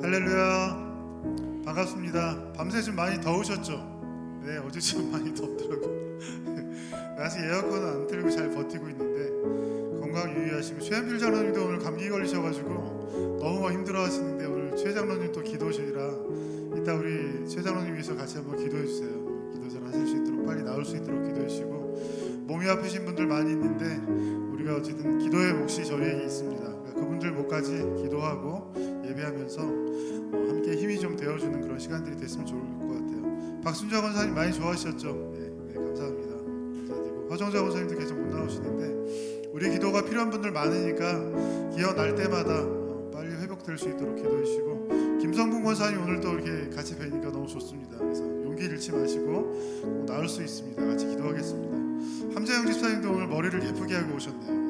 할렐루야. 반갑습니다. 밤새 좀 많이 더우셨죠? 네, 어제 좀 많이 덥더라고요. 아직 에어컨은 안 틀고 잘 버티고 있는데 건강 유의하시고, 최현필 장로님도 오늘 감기 걸리셔가지고 너무 힘들어 하시는데 오늘 최 장로님 또 기도실이라 이따 우리 최 장로님 위해서 같이 한번 기도해 주세요. 기도 잘 하실 수 있도록, 빨리 나올 수 있도록 기도해 주시고, 몸이 아프신 분들 많이 있는데 우리가 어쨌든 기도의 몫이 저희에게 있습니다. 그러니까 그분들 목까지 기도하고 예배하면서 함께 힘이 좀 되어주는 그런 시간들이 됐으면 좋을 것 같아요. 박순자 권사님 많이 좋아하셨죠? 네, 감사합니다. 감사드리고, 허정자 권사님도 계속 못 나오시는데 우리 기도가 필요한 분들 많으니까 기어 날 때마다 빨리 회복될 수 있도록 기도해 주시고, 김성분 권사님 오늘 또 이렇게 같이 뵈니까 너무 좋습니다. 그래서 용기 잃지 마시고 나을 수 있습니다. 같이 기도하겠습니다. 함재영 집사님도 오늘 머리를 예쁘게 하고 오셨네요.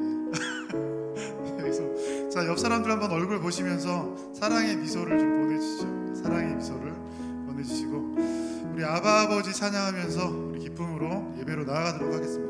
그래서 자, 옆 사람들 한번 얼굴 보시면서 사랑의 미소를 좀 보내주시죠. 사랑의 미소를 보내주시고, 우리 아바 아버지 찬양하면서 우리 기쁨으로 예배로 나아가도록 하겠습니다.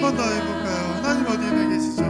더 해볼까요? 하나님 어디에 계시죠?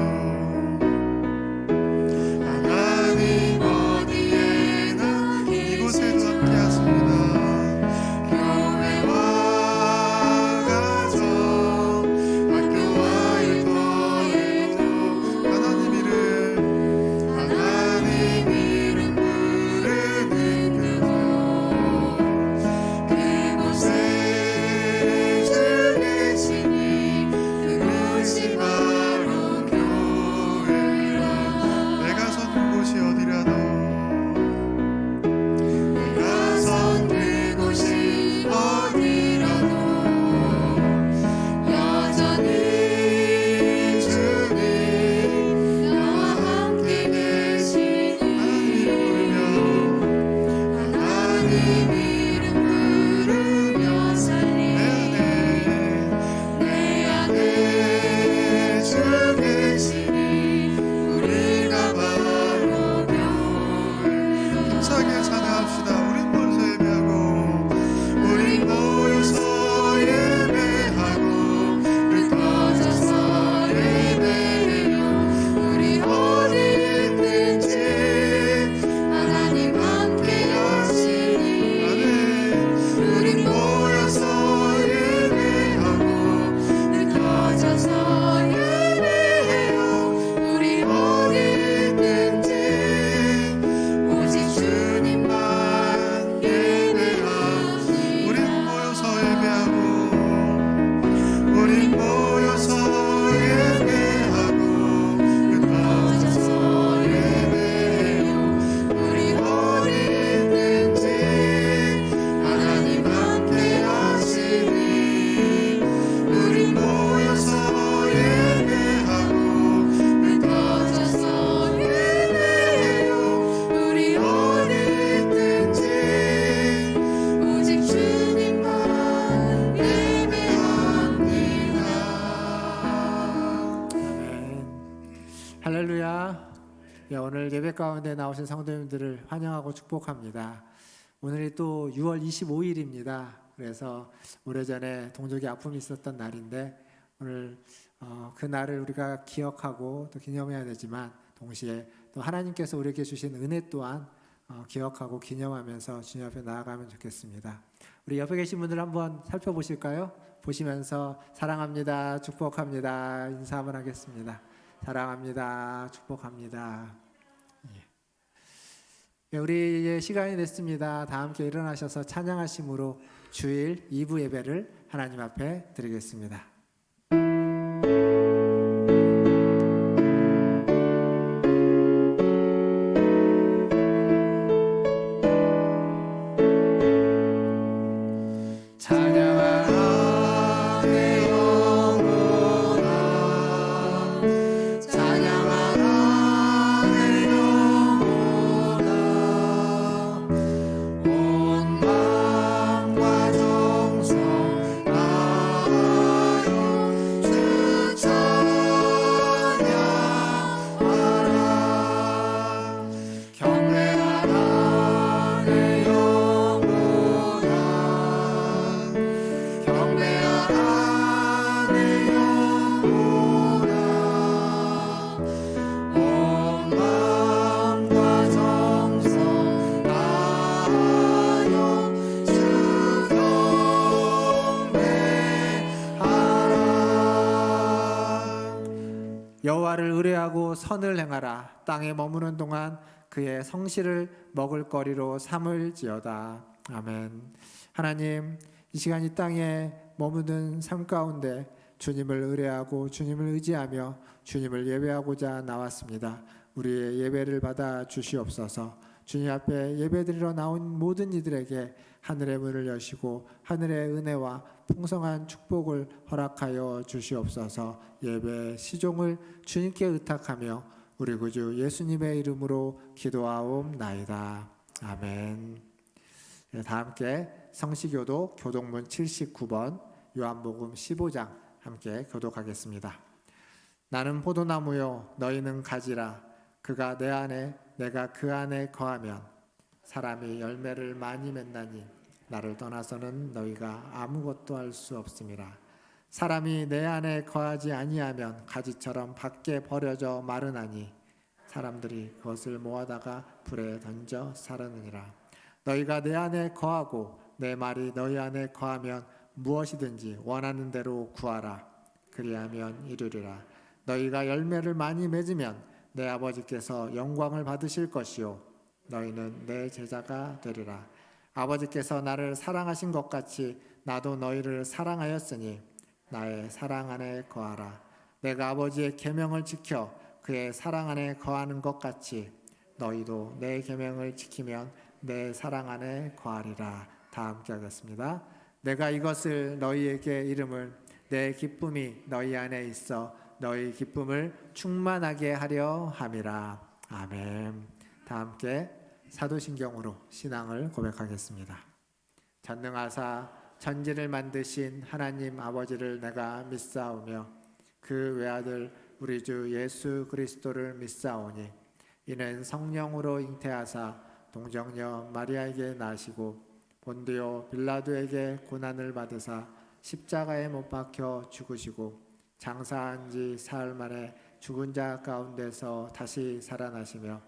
할렐루야. 오늘 예배 가운데 나오신 성도님들을 환영하고 축복합니다. 오늘이 또 6월 25일입니다. 그래서 오래전에 동족이 아픔이 있었던 날인데 오늘 그 날을 우리가 기억하고 또 기념해야 되지만 동시에 또 하나님께서 우리에게 주신 은혜 또한 기억하고 기념하면서 주님 앞에 나아가면 좋겠습니다. 우리 옆에 계신 분들 한번 살펴보실까요? 보시면서 사랑합니다, 축복합니다 인사 한번 하겠습니다. 사랑합니다, 축복합니다. 우리의 시간이 됐습니다. 다 함께 일어나셔서 찬양하심으로 주일 2부 예배를 하나님 앞에 드리겠습니다. 여호와를 의뢰하고 선을 행하라. 땅에 머무는 동안 그의 성실을 먹을거리로 삼을지어다. 아멘. 하나님, 이 시간 이 땅에 머무는 삶 가운데 주님을 의뢰하고 주님을 의지하며 주님을 예배하고자 나왔습니다. 우리의 예배를 받아 주시옵소서. 주님 앞에 예배드리러 나온 모든 이들에게 하늘의 문을 여시고 하늘의 은혜와 풍성한 축복을 허락하여 주시옵소서. 예배 시종을 주님께 의탁하며 우리 구주 예수님의 이름으로 기도하옵나이다. 아멘. 다 함께 성시교독 교독문 79번 요한복음 15장 함께 교독하겠습니다. 나는 포도나무요 너희는 가지라. 그가 내 안에 내가 그 안에 거하면 사람이 열매를 많이 맺나니 나를 떠나서는 너희가 아무것도 할 수 없음이라. 사람이 내 안에 거하지 아니하면 가지처럼 밖에 버려져 마르나니 사람들이 그것을 모아다가 불에 던져 사르느니라. 너희가 내 안에 거하고 내 말이 너희 안에 거하면 무엇이든지 원하는 대로 구하라. 그리하면 이루리라. 너희가 열매를 많이 맺으면 내 아버지께서 영광을 받으실 것이요 너희는 내 제자가 되리라. 아버지께서 나를 사랑하신 것 같이 나도 너희를 사랑하였으니 나의 사랑 안에 거하라. 내가 아버지의 계명을 지켜 그의 사랑 안에 거하는 것 같이 너희도 내 계명을 지키면 내 사랑 안에 거하리라. 다 함께 하겠습니다. 내가 이것을 너희에게 이름을 내 기쁨이 너희 안에 있어 너희 기쁨을 충만하게 하려 함이라. 아멘. 다 함께 사도신경으로 신앙을 고백하겠습니다. 전능하사 천지를 만드신 하나님 아버지를 내가 믿사오며 그 외아들 우리 주 예수 그리스도를 믿사오니 이는 성령으로 잉태하사 동정녀 마리아에게 나시고 본디오 빌라도에게 고난을 받으사 십자가에 못 박혀 죽으시고 장사한 지 사흘 만에 죽은 자 가운데서 다시 살아나시며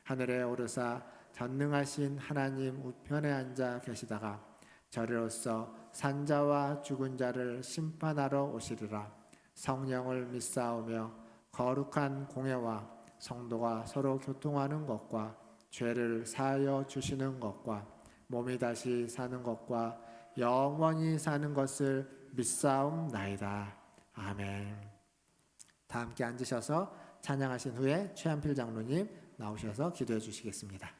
하늘에 오르사 전능하신 하나님 우편에 앉아 계시다가 저리로서 산자와 죽은 자를 심판하러 오시리라. 성령을 믿사오며 거룩한 공예와 성도가 서로 교통하는 것과 죄를 사하여 주시는 것과 몸이 다시 사는 것과 영원히 사는 것을 믿사옵나이다. 아멘. 다 함께 앉으셔서 찬양하신 후에 최한필 장로님 나오셔서 기도해 주시겠습니다.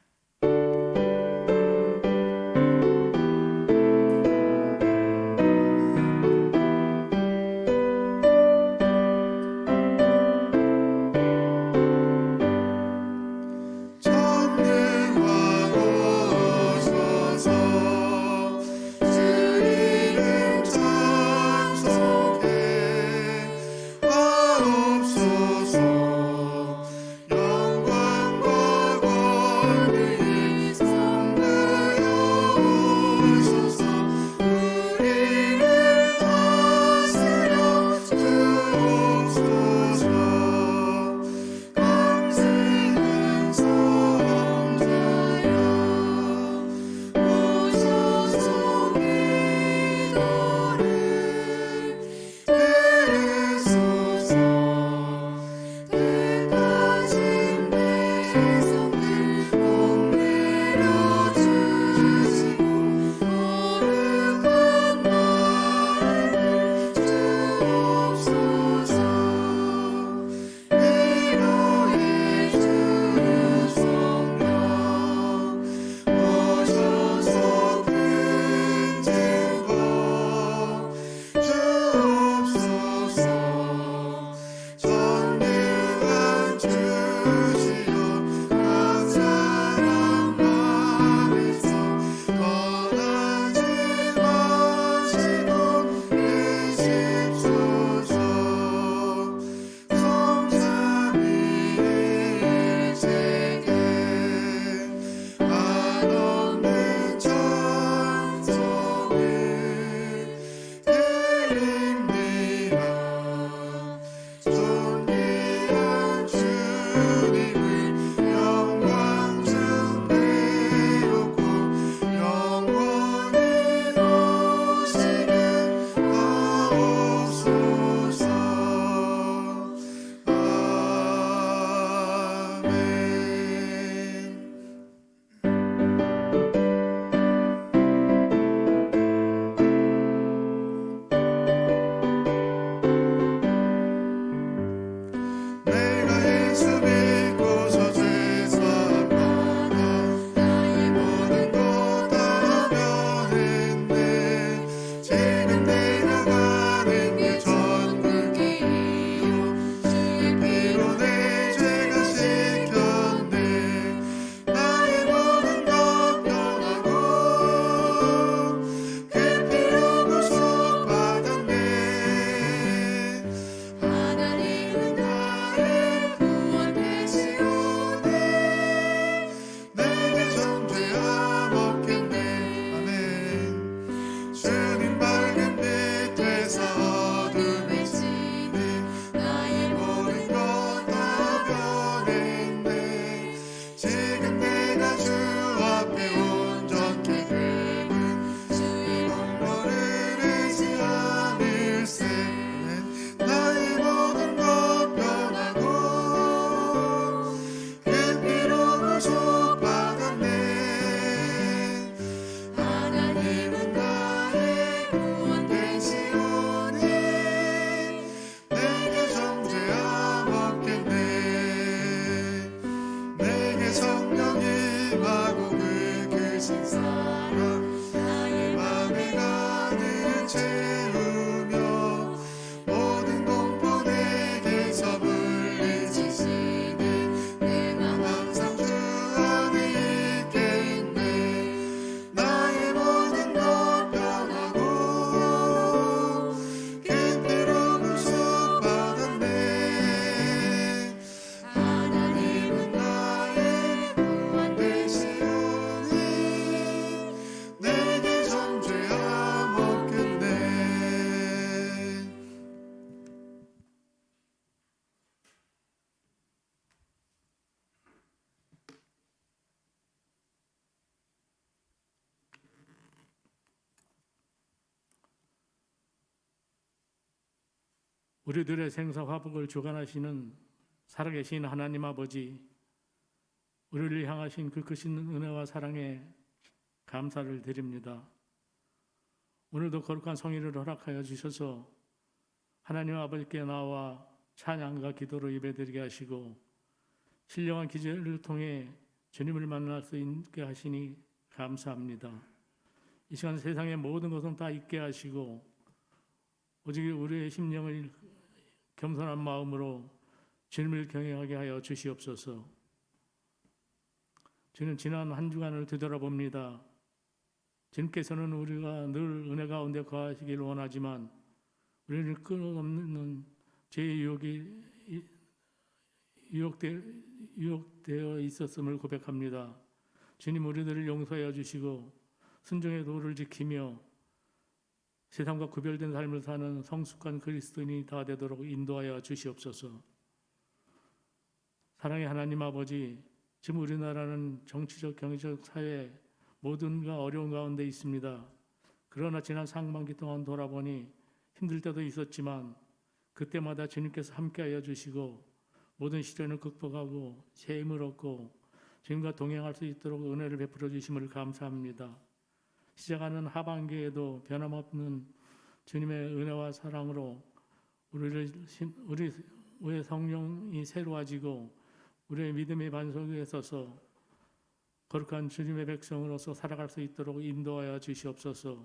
우리들의 생사 화복을 주관하시는 살아계신 하나님 아버지, 우리를 향하신 그 크신 은혜와 사랑에 감사를 드립니다. 오늘도 거룩한 성의를 허락하여 주셔서 하나님 아버지께 나와 찬양과 기도로 예배드리게 하시고 신령한 기절을 통해 주님을 만날 수 있게 하시니 감사합니다. 이 시간 세상의 모든 것은 다 잊게 하시고 오직 우리의 심령을 겸손한 마음으로 주님을 경외하게 하여 주시옵소서. 주님, 지난 한 주간을 되돌아봅니다. 주님께서는 우리가 늘 은혜 가운데 거하시길 원하지만 우리는 끊임없는 죄의 유혹되어 있었음을 고백합니다. 주님, 우리들을 용서하여 주시고 순종의 도를 지키며 세상과 구별된 삶을 사는 성숙한 그리스도인이 다 되도록 인도하여 주시옵소서. 사랑의 하나님 아버지, 지금 우리나라는 정치적, 경제적, 사회 모든가 어려운 가운데 있습니다. 그러나 지난 상반기 동안 돌아보니 힘들 때도 있었지만 그때마다 주님께서 함께하여 주시고 모든 시련을 극복하고 새 힘을 얻고 주님과 동행할 수 있도록 은혜를 베풀어 주심을 감사합니다. 시작하는 하반기에도 변함없는 주님의 은혜와 사랑으로 우리의 성령이 새로워지고 우리의 믿음의 반석에 서서 거룩한 주님의 백성으로서 살아갈 수 있도록 인도하여 주시옵소서.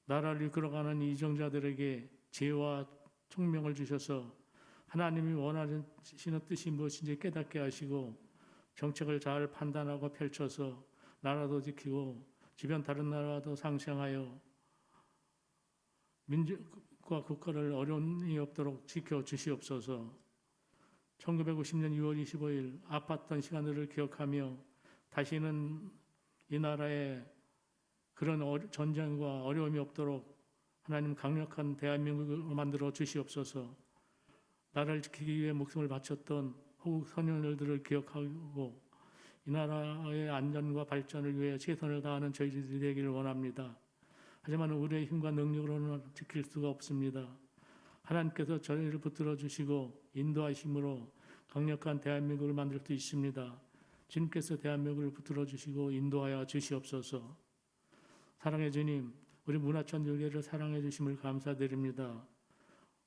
나라를 이끌어가는 이정자들에게 지혜와 총명을 주셔서 하나님이 원하시는 뜻이 무엇인지 깨닫게 하시고 정책을 잘 판단하고 펼쳐서 나라도 지키고 주변 다른 나라도 상생하여 민족과 국가를 어려움이 없도록 지켜주시옵소서. 1950년 6월 25일 아팠던 시간들을 기억하며 다시는 이 나라에 그런 전쟁과 어려움이 없도록 하나님 강력한 대한민국을 만들어 주시옵소서. 나라를 지키기 위해 목숨을 바쳤던 호국 선열들을 기억하고 이 나라의 안전과 발전을 위해 최선을 다하는 저희들이 되기를 원합니다. 하지만 우리의 힘과 능력으로는 지킬 수가 없습니다. 하나님께서 저희를 붙들어 주시고 인도하심으로 강력한 대한민국을 만들 수 있습니다. 주님께서 대한민국을 붙들어 주시고 인도하여 주시옵소서. 사랑의 주님, 우리 문화천주교를 사랑해 주심을 감사드립니다.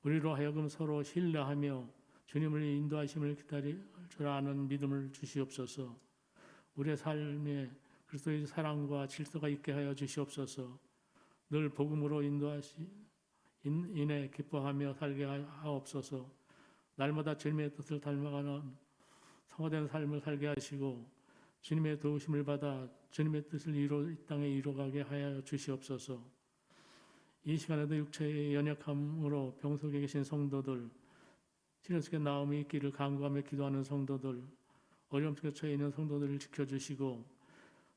우리로 하여금 서로 신뢰하며 주님을 인도하심을 기다릴 줄 아는 믿음을 주시옵소서. 우리의 삶에 그리스도의 사랑과 질서가 있게 하여 주시옵소서. 늘 복음으로 인해 기뻐하며 살게 하옵소서. 날마다 주님의 뜻을 닮아가는 성화된 삶을 살게 하시고 주님의 도우심을 받아 주님의 뜻을 이 땅에 이루어가게 하여 주시옵소서. 이 시간에도 육체의 연약함으로 병석에 계신 성도들, 시련 속에 나음이 있기를 간구하며 기도하는 성도들, 어려움 속에 처해 있는 성도들을 지켜주시고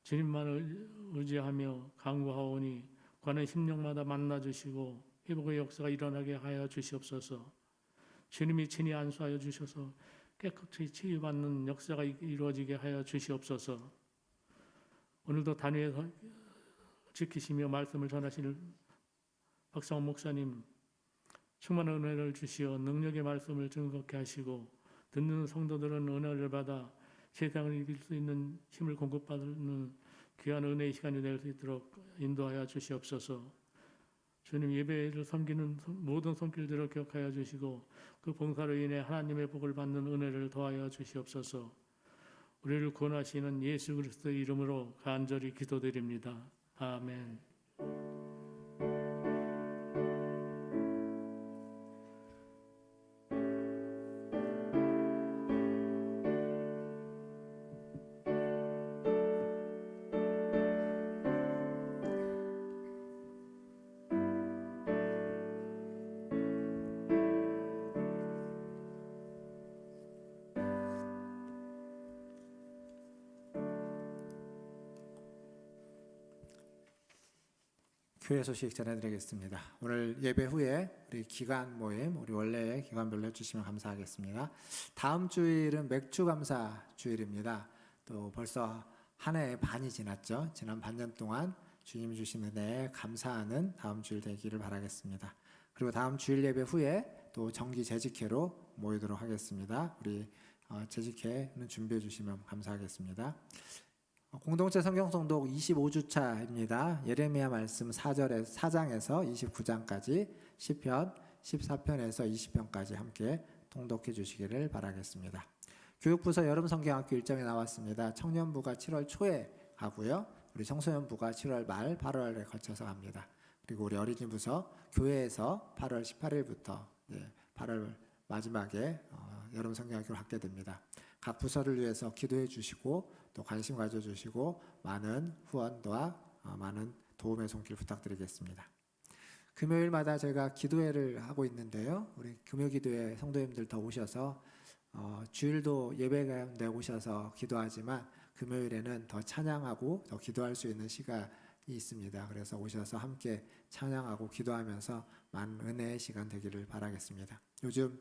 주님만을 의지하며 간구하오니 관의 심령마다 만나주시고 회복의 역사가 일어나게 하여 주시옵소서. 주님이 친히 안수하여 주셔서 깨끗이 치유받는 역사가 이루어지게 하여 주시옵소서. 오늘도 단위에서 지키시며 말씀을 전하시는 박상원 목사님 충만한 은혜를 주시어 능력의 말씀을 증거케 하시고 듣는 성도들은 은혜를 받아 세상을 이길 수 있는 힘을 공급받는 귀한 은혜의 시간이 될 수 있도록 인도하여 주시옵소서. 주님, 예배를 섬기는 모든 손길들을 기억하여 주시고 그 봉사로 인해 하나님의 복을 받는 은혜를 더하여 주시옵소서. 우리를 구원하시는 예수 그리스도의 이름으로 간절히 기도드립니다. 아멘. 교회 소식 전해드리겠습니다. 오늘 예배 후에 우리 기간 모임, 우리 원래 기간별로 해주시면 감사하겠습니다. 다음 주일은 맥주 감사 주일입니다. 또 벌써 한 해의 반이 지났죠. 지난 반년 동안 주님 주신 은혜에 감사하는 다음 주일 되기를 바라겠습니다. 그리고 다음 주일 예배 후에 또 정기 재직회로 모이도록 하겠습니다. 우리 재직회는 준비해 주시면 감사하겠습니다. 공동체 성경 성독 25주차입니다. 예레미야 말씀 4장에서 29장까지, 시편 14편에서 20편까지 함께 통독해 주시기를 바라겠습니다. 교육부서 여름 성경학교 일정이 나왔습니다. 청년부가 7월 초에 가고요. 우리 청소년부가 7월 말 8월에 거쳐서 갑니다. 그리고 우리 어린이부서 교회에서 8월 18일부터 8월 마지막에 여름 성경학교를 갖게 됩니다. 각 부서를 위해서 기도해 주시고 또 관심 가져주시고 많은 후원과 많은 도움의 손길 부탁드리겠습니다. 금요일마다 제가 기도회를 하고 있는데요. 우리 금요기도회 성도님들 더 오셔서 주일도 예배 가운데 오셔서 기도하지만 금요일에는 더 찬양하고 더 기도할 수 있는 시간이 있습니다. 그래서 오셔서 함께 찬양하고 기도하면서 많은 은혜의 시간 되기를 바라겠습니다. 요즘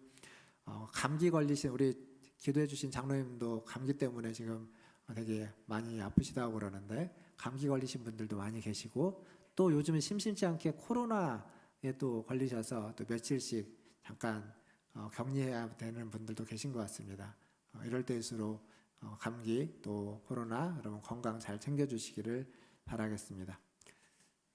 감기 걸리신 우리 기도해 주신 장로님도 감기 때문에 지금 되게 많이 아프시다고 그러는데 감기 걸리신 분들도 많이 계시고 또 요즘은 심심치 않게 코로나에 또 걸리셔서 또 며칠씩 잠깐 격리해야 되는 분들도 계신 것 같습니다. 이럴 때일수록 감기 또 코로나 여러분 건강 잘 챙겨주시기를 바라겠습니다.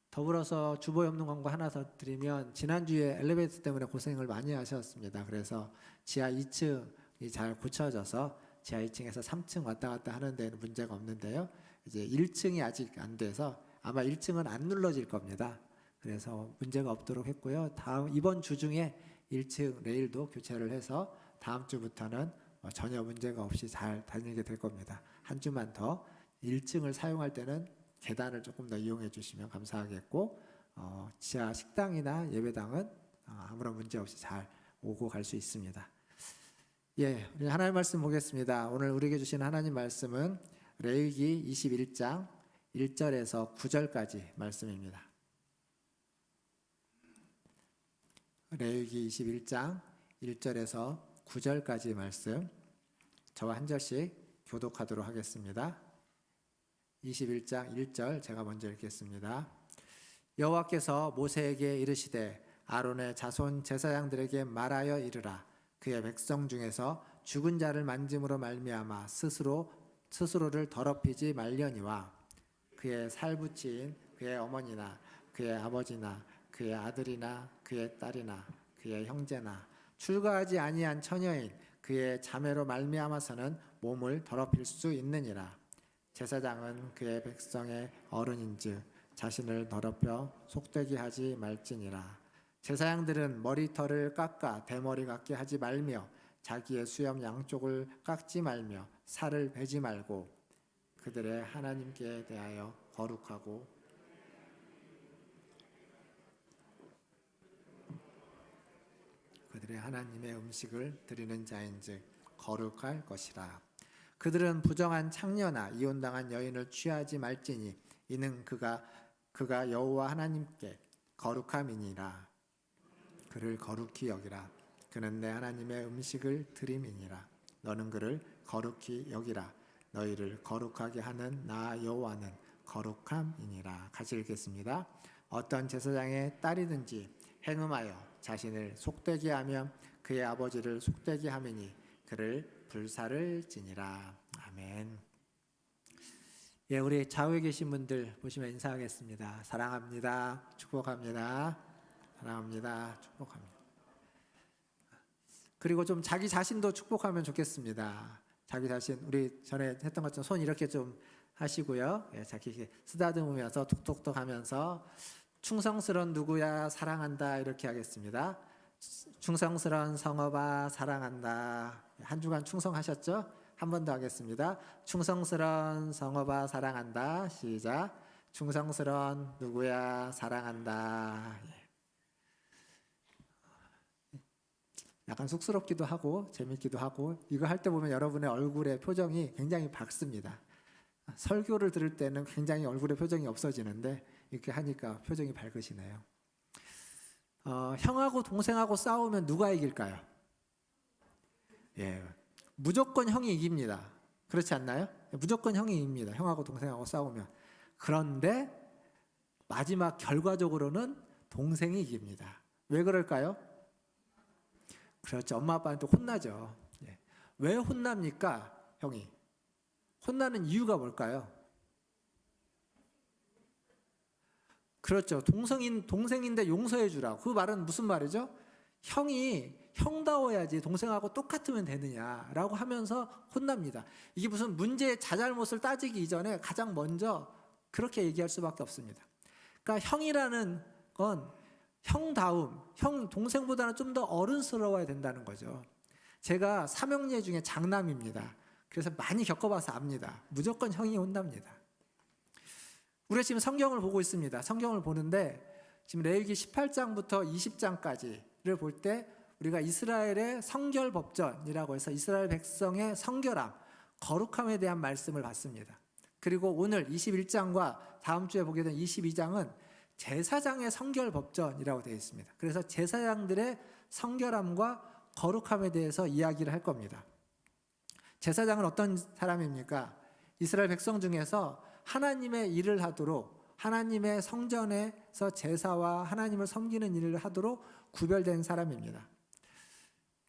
더불어서 주보에 없는 광고 하나 더 드리면 지난주에 엘리베이터 때문에 고생을 많이 하셨습니다. 그래서 지하 2층이 잘 고쳐져서 지하 2층에서 3층 왔다 갔다 하는 데는 문제가 없는데요. 이제 1층이 아직 안 돼서 아마 1층은 안 눌러질 겁니다. 그래서 문제가 없도록 했고요. 이번 주 중에 1층 레일도 교체를 해서 다음 주부터는 전혀 문제가 없이 잘 다니게 될 겁니다. 한 주만 더 1층을 사용할 때는 계단을 조금 더 이용해 주시면 감사하겠고 지하 식당이나 예배당은 아무런 문제 없이 잘 오고 갈 수 있습니다. 예, 우리 하나님 말씀 보겠습니다. 오늘 우리에게 주신 하나님 말씀은 레위기 21장 1절에서 9절까지 말씀입니다. 레위기 21장 1절에서 9절까지 말씀 저와 한 절씩 교독하도록 하겠습니다. 21장 1절 제가 먼저 읽겠습니다. 여호와께서 모세에게 이르시되 아론의 자손 제사장들에게 말하여 이르라. 그의 백성 중에서 죽은 자를 만짐으로 말미암아 스스로를 더럽히지 말려니와 그의 살부치인 그의 어머니나 그의 아버지나 그의 아들이나 그의 딸이나 그의 형제나 출가하지 아니한 처녀인 그의 자매로 말미암아서는 몸을 더럽힐 수 있느니라. 제사장은 그의 백성의 어른인즉 자신을 더럽혀 속되게 하지 말지니라. 제사장들은 머리털을 깎아 대머리 같게 하지 말며 자기의 수염 양쪽을 깎지 말며 살을 베지 말고 그들의 하나님께 대하여 거룩하고 그들의 하나님의 음식을 드리는 자인즉 거룩할 것이라. 그들은 부정한 창녀나 이혼당한 여인을 취하지 말지니 이는 그가 여호와 하나님께 거룩함이니라. 그를 거룩히 여기라. 그는 내 하나님의 음식을 드림이니라. 너는 그를 거룩히 여기라. 너희를 거룩하게 하는 나 여호와는 거룩함이니라. 같이 읽겠습니다. 어떤 제사장의 딸이든지 행음하여 자신을 속되게 하며 그의 아버지를 속되게 함이니 그를 불사를 지니라. 아멘. 예, 우리 좌우에 계신 분들 보시면 인사하겠습니다. 사랑합니다. 축복합니다. 사랑합니다. 축복합니다. 그리고 좀 자기 자신도 축복하면 좋겠습니다. 자기 자신 우리 전에 했던 것처럼 손 이렇게 좀 하시고요. 예, 자기 쓰다듬으면서 톡톡톡 하면서 충성스러운 누구야 사랑한다 이렇게 하겠습니다. 충성스러운 성업아 사랑한다. 한 주간 충성하셨죠? 한 번 더 하겠습니다. 충성스러운 성업아 사랑한다. 시작. 충성스러운 누구야 사랑한다. 약간 쑥스럽기도 하고 재밌기도 하고 이거 할 때 보면 여러분의 얼굴의 표정이 굉장히 밝습니다. 설교를 들을 때는 굉장히 얼굴의 표정이 없어지는데 이렇게 하니까 표정이 밝으시네요. 형하고 동생하고 싸우면 누가 이길까요? 예, 무조건 형이 이깁니다. 그렇지 않나요? 무조건 형이 이깁니다. 형하고 동생하고 싸우면. 그런데 마지막 결과적으로는 동생이 이깁니다. 왜 그럴까요? 그렇죠. 엄마 아빠한테 혼나죠. 예. 왜 혼납니까? 형이. 혼나는 이유가 뭘까요? 그렇죠. 동생인데 용서해 주라고. 그 말은 무슨 말이죠? 형이 형다워야지 동생하고 똑같으면 되느냐라고 하면서 혼납니다. 이게 무슨 문제의 자잘못을 따지기 이전에 가장 먼저 그렇게 얘기할 수밖에 없습니다. 그러니까 형이라는 건 형다움, 형 동생보다는 좀 더 어른스러워야 된다는 거죠. 제가 삼형제 중에 장남입니다. 그래서 많이 겪어봐서 압니다. 무조건 형이 혼납니다. 우리가 지금 성경을 보고 있습니다. 성경을 보는데 지금 레위기 18장부터 20장까지를 볼 때 우리가 이스라엘의 성결 법전이라고 해서 이스라엘 백성의 성결함, 거룩함에 대한 말씀을 받습니다. 그리고 오늘 21장과 다음 주에 보게 된 22장은 제사장의 성결 법전이라고 되어 있습니다. 그래서 제사장들의 성결함과 거룩함에 대해서 이야기를 할 겁니다. 제사장은 어떤 사람입니까? 이스라엘 백성 중에서 하나님의 일을 하도록, 하나님의 성전에서 제사와 하나님을 섬기는 일을 하도록 구별된 사람입니다.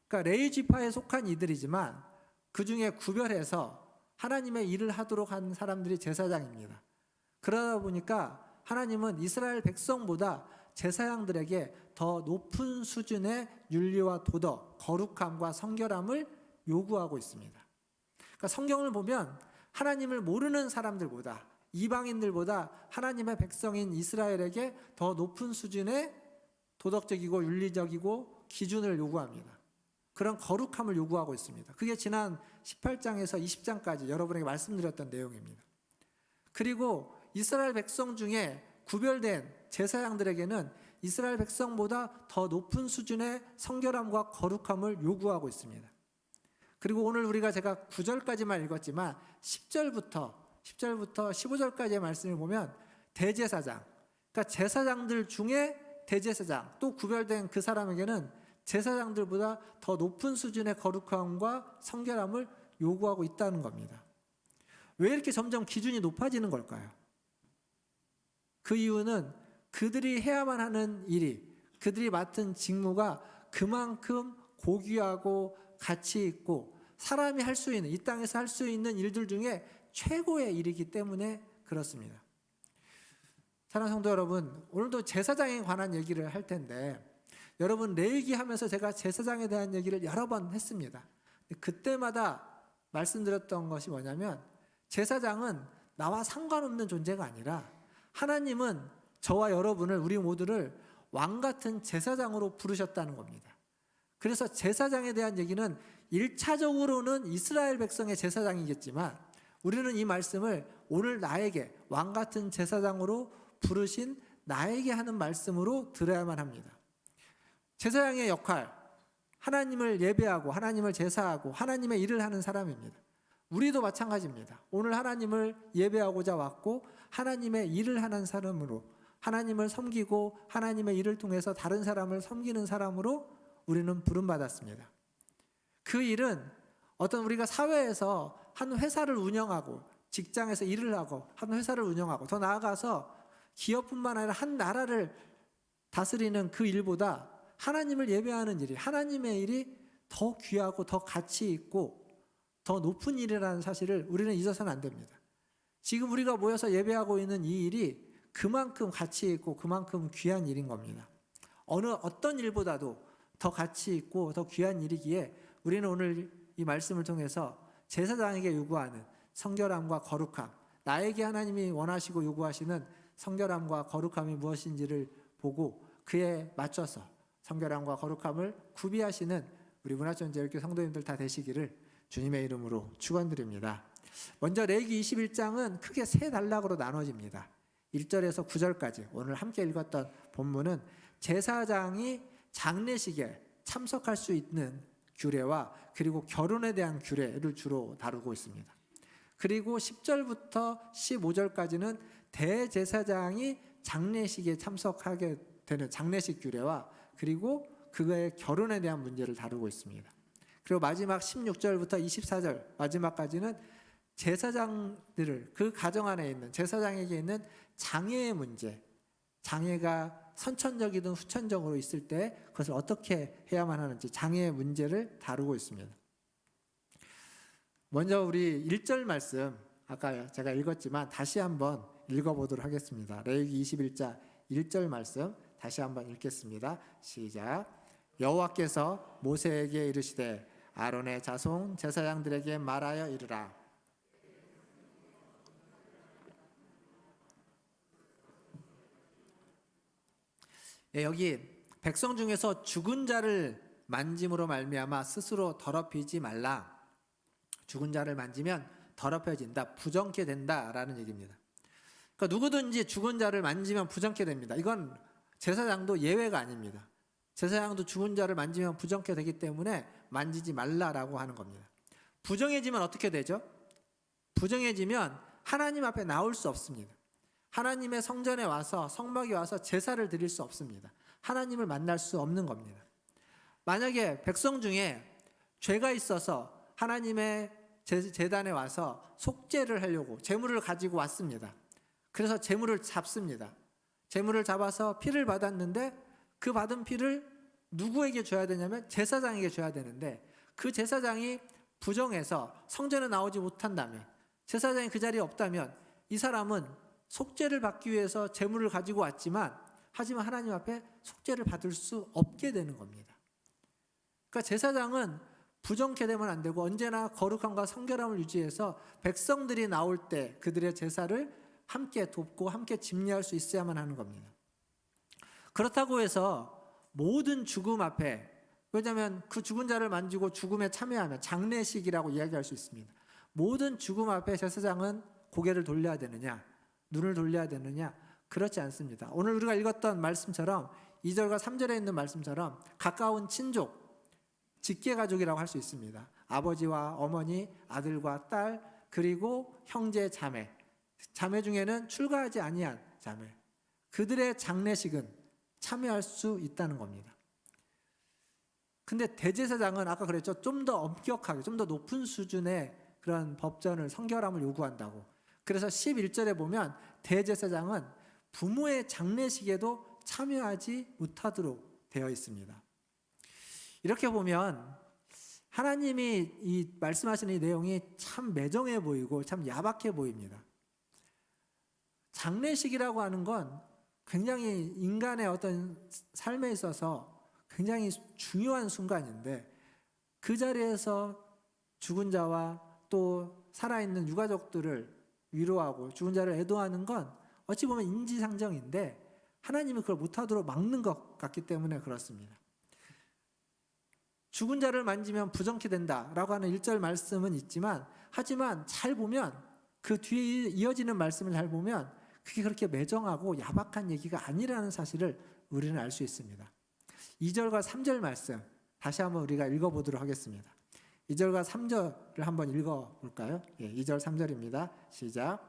그러니까 레위 지파에 속한 이들이지만 그 중에 구별해서 하나님의 일을 하도록 한 사람들이 제사장입니다. 그러다 보니까 하나님은 이스라엘 백성보다 제사장들에게 더 높은 수준의 윤리와 도덕, 거룩함과 성결함을 요구하고 있습니다. 그러니까 성경을 보면 하나님을 모르는 사람들보다, 이방인들보다 하나님의 백성인 이스라엘에게 더 높은 수준의 도덕적이고 윤리적이고 기준을 요구합니다. 그런 거룩함을 요구하고 있습니다. 그게 지난 18장에서 20장까지 여러분에게 말씀드렸던 내용입니다. 그리고 이스라엘 백성 중에 구별된 제사장들에게는 이스라엘 백성보다 더 높은 수준의 성결함과 거룩함을 요구하고 있습니다. 그리고 오늘 우리가 제가 9절까지만 읽었지만 10절부터 15절까지의 말씀을 보면 대제사장, 그러니까 제사장들 중에 대제사장, 또 구별된 그 사람에게는 제사장들보다 더 높은 수준의 거룩함과 성결함을 요구하고 있다는 겁니다. 왜 이렇게 점점 기준이 높아지는 걸까요? 그 이유는 그들이 해야만 하는 일이, 그들이 맡은 직무가 그만큼 고귀하고 가치 있고 사람이 할 수 있는, 이 땅에서 할 수 있는 일들 중에 최고의 일이기 때문에 그렇습니다. 사랑하는 성도 여러분, 오늘도 제사장에 관한 얘기를 할 텐데 여러분 레위기 하면서 제가 제사장에 대한 얘기를 여러 번 했습니다. 그때마다 말씀드렸던 것이 뭐냐면 제사장은 나와 상관없는 존재가 아니라 하나님은 저와 여러분을, 우리 모두를 왕같은 제사장으로 부르셨다는 겁니다. 그래서 제사장에 대한 얘기는 1차적으로는 이스라엘 백성의 제사장이겠지만 우리는 이 말씀을 오늘 나에게 왕같은 제사장으로 부르신 나에게 하는 말씀으로 들어야만 합니다. 제사장의 역할, 하나님을 예배하고 하나님을 제사하고 하나님의 일을 하는 사람입니다. 우리도 마찬가지입니다. 오늘 하나님을 예배하고자 왔고 하나님의 일을 하는 사람으로, 하나님을 섬기고 하나님의 일을 통해서 다른 사람을 섬기는 사람으로 우리는 부름받았습니다. 그 일은 어떤 우리가 사회에서 한 회사를 운영하고 직장에서 일을 하고 한 회사를 운영하고 더 나아가서 기업뿐만 아니라 한 나라를 다스리는 그 일보다 하나님을 예배하는 일이, 하나님의 일이 더 귀하고 더 가치 있고 더 높은 일이라는 사실을 우리는 잊어서는 안 됩니다. 지금 우리가 모여서 예배하고 있는 이 일이 그만큼 가치 있고 그만큼 귀한 일인 겁니다. 어떤 일보다도 더 가치 있고 더 귀한 일이기에 우리는 오늘 이 말씀을 통해서 제사장에게 요구하는 성결함과 거룩함, 나에게 하나님이 원하시고 요구하시는 성결함과 거룩함이 무엇인지를 보고 그에 맞춰서 성결함과 거룩함을 구비하시는 우리 문화전제일교 성도님들 다 되시기를 주님의 이름으로 축원드립니다. 먼저 레위기 21장은 크게 세 단락으로 나눠집니다. 1절에서 9절까지 오늘 함께 읽었던 본문은 제사장이 장례식에 참석할 수 있는 규례와 그리고 결혼에 대한 규례를 주로 다루고 있습니다. 그리고 10절부터 15절까지는 대제사장이 장례식에 참석하게 되는 장례식 규례와 그리고 그의 결혼에 대한 문제를 다루고 있습니다. 그리고 마지막 16절부터 24절 마지막까지는 제사장들을 그 가정 안에 있는 제사장에게 있는 장애의 문제, 장애가 선천적이든 후천적으로 있을 때 그것을 어떻게 해야만 하는지 장애의 문제를 다루고 있습니다. 먼저 우리 1절 말씀 아까 제가 읽었지만 다시 한번 읽어보도록 하겠습니다. 레위기 21장 1절 말씀 다시 한번 읽겠습니다. 시작. 여호와께서 모세에게 이르시되 아론의 자손 제사장들에게 말하여 이르라. 여기 백성 중에서 죽은 자를 만짐으로 말미암아 스스로 더럽히지 말라. 죽은 자를 만지면 더럽혀진다, 부정케 된다라는 얘기입니다. 그러니까 누구든지 죽은 자를 만지면 부정케 됩니다. 이건 제사장도 예외가 아닙니다. 제사장도 죽은 자를 만지면 부정케 되기 때문에 만지지 말라라고 하는 겁니다. 부정해지면 어떻게 되죠? 부정해지면 하나님 앞에 나올 수 없습니다. 하나님의 성전에 와서 성막에 와서 제사를 드릴 수 없습니다. 하나님을 만날 수 없는 겁니다. 만약에 백성 중에 죄가 있어서 하나님의 제단에 와서 속죄를 하려고 제물을 가지고 왔습니다. 그래서 제물을 잡습니다. 제물을 잡아서 피를 받았는데 그 받은 피를 누구에게 줘야 되냐면 제사장에게 줘야 되는데 그 제사장이 부정해서 성전에 나오지 못한다면, 제사장이 그 자리에 없다면 이 사람은 속죄를 받기 위해서 제물을 가지고 왔지만 하지만 하나님 앞에 속죄를 받을 수 없게 되는 겁니다. 그러니까 제사장은 부정케 되면 안 되고 언제나 거룩함과 성결함을 유지해서 백성들이 나올 때 그들의 제사를 함께 돕고 함께 집례할 수 있어야만 하는 겁니다. 그렇다고 해서 모든 죽음 앞에, 왜냐하면 그 죽은 자를 만지고 죽음에 참여하면 장례식이라고 이야기할 수 있습니다. 모든 죽음 앞에 제사장은 고개를 돌려야 되느냐, 눈을 돌려야 되느냐? 그렇지 않습니다. 오늘 우리가 읽었던 말씀처럼 2절과 3절에 있는 말씀처럼 가까운 친족, 직계가족이라고 할 수 있습니다. 아버지와 어머니, 아들과 딸, 그리고 형제, 자매, 자매 중에는 출가하지 아니한 자매, 그들의 장례식은 참여할 수 있다는 겁니다. 근데 대제사장은 아까 그랬죠. 좀 더 엄격하게, 좀 더 높은 수준의 그런 법전을, 성결함을 요구한다고. 그래서 11절에 보면 대제사장은 부모의 장례식에도 참여하지 못하도록 되어 있습니다. 이렇게 보면 하나님이 이 말씀하시는 이 내용이 참 매정해 보이고 참 야박해 보입니다. 장례식이라고 하는 건 굉장히 인간의 어떤 삶에 있어서 굉장히 중요한 순간인데 그 자리에서 죽은 자와 또 살아있는 유가족들을 위로하고 죽은 자를 애도하는 건 어찌 보면 인지상정인데 하나님이 그걸 못하도록 막는 것 같기 때문에 그렇습니다. 죽은 자를 만지면 부정케 된다라고 하는 1절 말씀은 있지만 하지만 잘 보면 그 뒤에 이어지는 말씀을 잘 보면 그게 그렇게 매정하고 야박한 얘기가 아니라는 사실을 우리는 알 수 있습니다. 2절과 3절 말씀 다시 한번 우리가 읽어보도록 하겠습니다. 2절과 3절을 한번 읽어볼까요? 2절 3절입니다. 시작.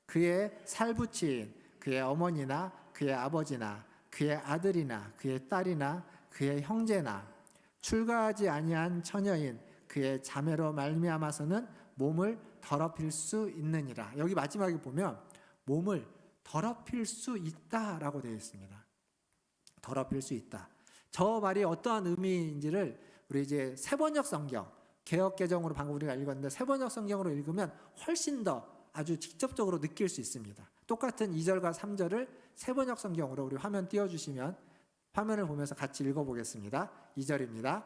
그의 살부친 그의 어머니나 그의 아버지나 그의 아들이나 그의 딸이나 그의 형제나 출가하지 아니한 처녀인 그의 자매로 말미암아서는 몸을 더럽힐 수 있느니라. 여기 마지막에 보면 몸을 더럽힐 수 있다라고 되어 있습니다. 더럽힐 수 있다. 저 말이 어떠한 의미인지를 우리 이제 세번역 성경, 개역 개정으로 방금 우리가 읽었는데 세번역 성경으로 읽으면 훨씬 더 아주 직접적으로 느낄 수 있습니다. 똑같은 2절과 3절을 세번역 성경으로 우리 화면 띄워주시면 화면을 보면서 같이 읽어보겠습니다. 2절입니다.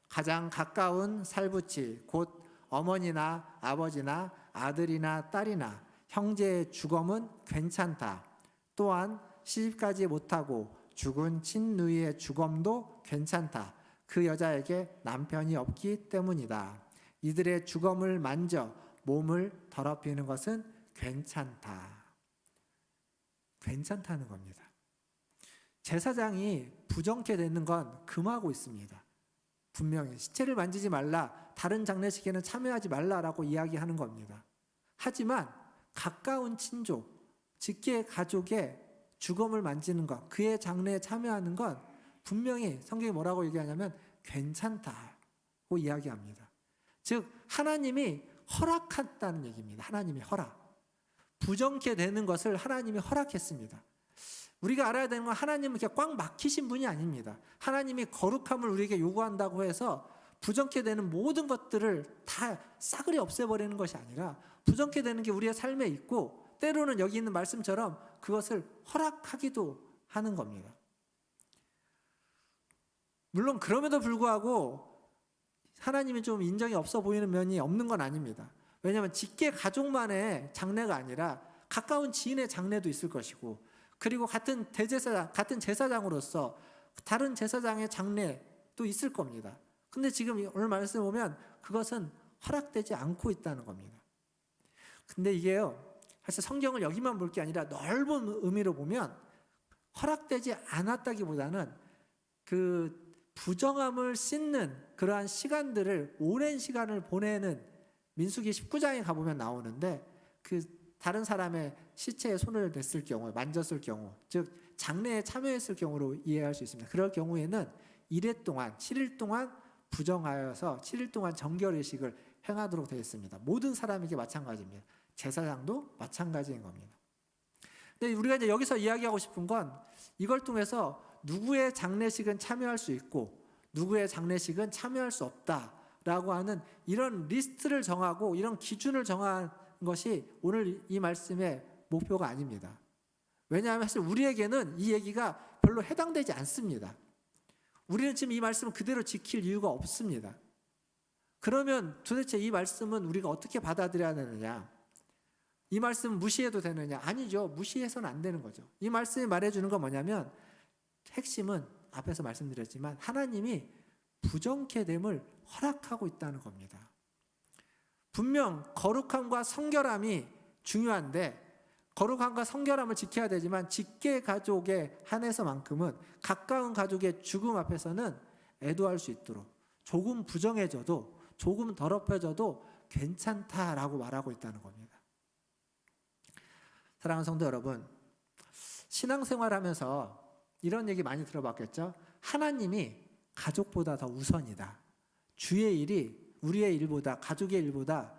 가장 가까운 살부치 곧 어머니나 아버지나 아들이나 딸이나 형제의 죽음은 괜찮다. 또한 시집가지 못하고 죽은 친누이의 죽음도 괜찮다. 그 여자에게 남편이 없기 때문이다. 이들의 죽음을 만져 몸을 더럽히는 것은 괜찮다. 괜찮다는 겁니다. 제사장이 부정케 되는 건 금하고 있습니다. 분명히 시체를 만지지 말라, 다른 장례식에는 참여하지 말라라고 이야기하는 겁니다. 하지만 가까운 친족, 직계 가족의 죽음을 만지는 것, 그의 장례에 참여하는 건 분명히 성경이 뭐라고 얘기하냐면 괜찮다고 이야기합니다. 즉 하나님이 허락했다는 얘기입니다. 하나님이 허락. 부정케 되는 것을 하나님이 허락했습니다. 우리가 알아야 되는 건 하나님은 이렇게 꽉 막히신 분이 아닙니다. 하나님이 거룩함을 우리에게 요구한다고 해서 부정케 되는 모든 것들을 다 싸그리 없애버리는 것이 아니라 부정케 되는 게 우리의 삶에 있고 때로는 여기 있는 말씀처럼 그것을 허락하기도 하는 겁니다. 물론 그럼에도 불구하고 하나님이 좀 인정이 없어 보이는 면이 없는 건 아닙니다. 왜냐하면 직계 가족만의 장례가 아니라 가까운 지인의 장례도 있을 것이고 그리고 같은 대제사장, 같은 제사장으로서 다른 제사장의 장례도 있을 겁니다. 근데 지금 오늘 말씀 보면 그것은 허락되지 않고 있다는 겁니다. 근데 이게요, 사실 성경을 여기만 볼 게 아니라 넓은 의미로 보면 허락되지 않았다기보다는 그 부정함을 씻는 그러한 시간들을 오랜 시간을 보내는 민수기 19장에 가보면 나오는데 그 다른 사람의 시체에 손을 댔을 경우, 만졌을 경우, 즉 장례에 참여했을 경우로 이해할 수 있습니다. 그럴 경우에는 1회 동안, 7일 동안 부정하여서 7일 동안 정결의식을 행하도록 되어 있습니다. 모든 사람에게 마찬가지입니다. 제사장도 마찬가지인 겁니다. 근데 우리가 이제 여기서 이야기하고 싶은 건 이걸 통해서 누구의 장례식은 참여할 수 있고 누구의 장례식은 참여할 수 없다라고 하는 이런 리스트를 정하고 이런 기준을 정한 것이 오늘 이 말씀의 목표가 아닙니다. 왜냐하면 사실 우리에게는 이 얘기가 별로 해당되지 않습니다. 우리는 지금 이 말씀을 그대로 지킬 이유가 없습니다. 그러면 도대체 이 말씀은 우리가 어떻게 받아들여야 되느냐? 이 말씀 무시해도 되느냐? 아니죠. 무시해서는 안 되는 거죠. 이 말씀이 말해주는 건 뭐냐면 핵심은 앞에서 말씀드렸지만 하나님이 부정케 됨을 허락하고 있다는 겁니다. 분명 거룩함과 성결함이 중요한데 거룩함과 성결함을 지켜야 되지만 직계 가족에 한해서만큼은 가까운 가족의 죽음 앞에서는 애도할 수 있도록 조금 부정해져도 조금 더럽혀져도 괜찮다라고 말하고 있다는 겁니다. 사랑하는 성도 여러분, 신앙생활하면서 이런 얘기 많이 들어봤겠죠? 하나님이 가족보다 더 우선이다. 주의 일이 우리의 일보다, 가족의 일보다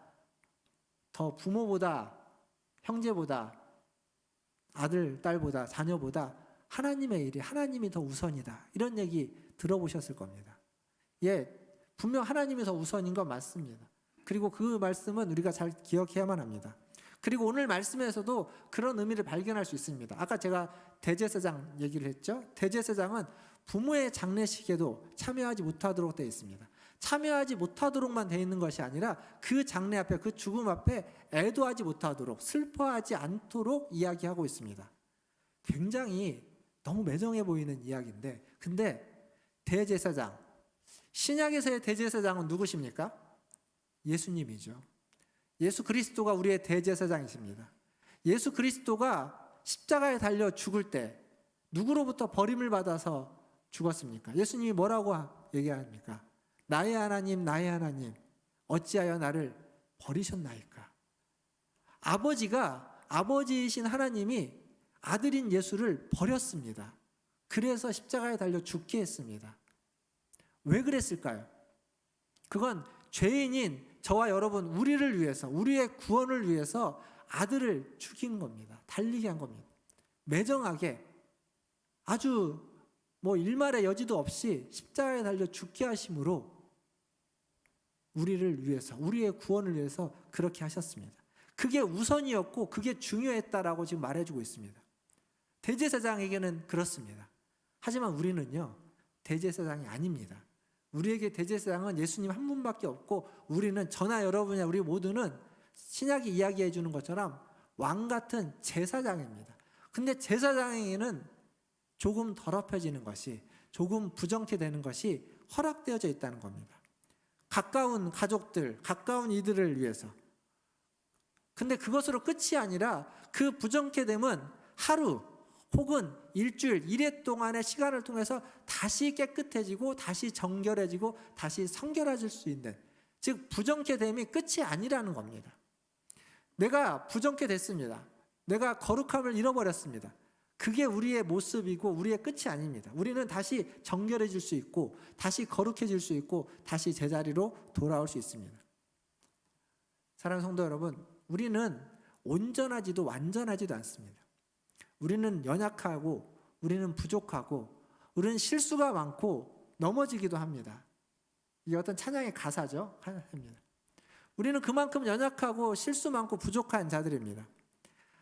더 부모보다, 형제보다, 아들, 딸보다, 자녀보다 하나님의 일이, 하나님이 더 우선이다. 이런 얘기 들어보셨을 겁니다. 예, 분명 하나님이 더 우선인 건 맞습니다. 그리고 그 말씀은 우리가 잘 기억해야만 합니다. 그리고 오늘 말씀에서도 그런 의미를 발견할 수 있습니다. 아까 제가 대제사장 얘기를 했죠. 대제사장은 부모의 장례식에도 참여하지 못하도록 되어 있습니다. 참여하지 못하도록만 되어 있는 것이 아니라 그 장례 앞에, 그 죽음 앞에 애도하지 못하도록, 슬퍼하지 않도록 이야기하고 있습니다. 굉장히 너무 매정해 보이는 이야기인데, 근데 대제사장, 신약에서의 대제사장은 누구십니까? 예수님이죠. 예수 그리스도가 우리의 대제사장이십니다. 예수 그리스도가 십자가에 달려 죽을 때 누구로부터 버림을 받아서 죽었습니까? 예수님이 뭐라고 얘기합니까? 나의 하나님, 나의 하나님, 어찌하여 나를 버리셨나이까? 아버지이신 하나님이 아들인 예수를 버렸습니다. 그래서 십자가에 달려 죽게 했습니다. 왜 그랬을까요? 그건 죄인인 저와 여러분, 우리를 위해서, 우리의 구원을 위해서 아들을 죽인 겁니다. 달리게 한 겁니다. 매정하게 아주 일말의 여지도 없이 십자가에 달려 죽게 하심으로 우리를 위해서, 우리의 구원을 위해서 그렇게 하셨습니다. 그게 우선이었고 그게 중요했다라고 지금 말해주고 있습니다. 대제사장에게는 그렇습니다. 하지만 우리는요, 대제사장이 아닙니다. 우리에게 대제사장은 예수님 한 분밖에 없고 우리는 저나 여러분이나 우리 모두는 신약이 이야기해 주는 것처럼 왕 같은 제사장입니다. 근데 제사장에게는 조금 더럽혀지는 것이, 조금 부정케 되는 것이 허락되어져 있다는 겁니다. 가까운 가족들, 가까운 이들을 위해서. 근데 그것으로 끝이 아니라 그 부정케 됨은 하루 혹은 일주일, 1회 동안의 시간을 통해서 다시 깨끗해지고 다시 정결해지고 다시 성결해질 수 있는, 즉 부정케 됨이 끝이 아니라는 겁니다. 내가 부정케 됐습니다. 내가 거룩함을 잃어버렸습니다. 그게 우리의 모습이고 우리의 끝이 아닙니다. 우리는 다시 정결해질 수 있고 다시 거룩해질 수 있고 다시 제자리로 돌아올 수 있습니다. 사랑하는 성도 여러분, 우리는 온전하지도 완전하지도 않습니다. 우리는 연약하고 우리는 부족하고 우리는 실수가 많고 넘어지기도 합니다. 이게 어떤 찬양의 가사죠. 합니다. 우리는 그만큼 연약하고 실수 많고 부족한 자들입니다.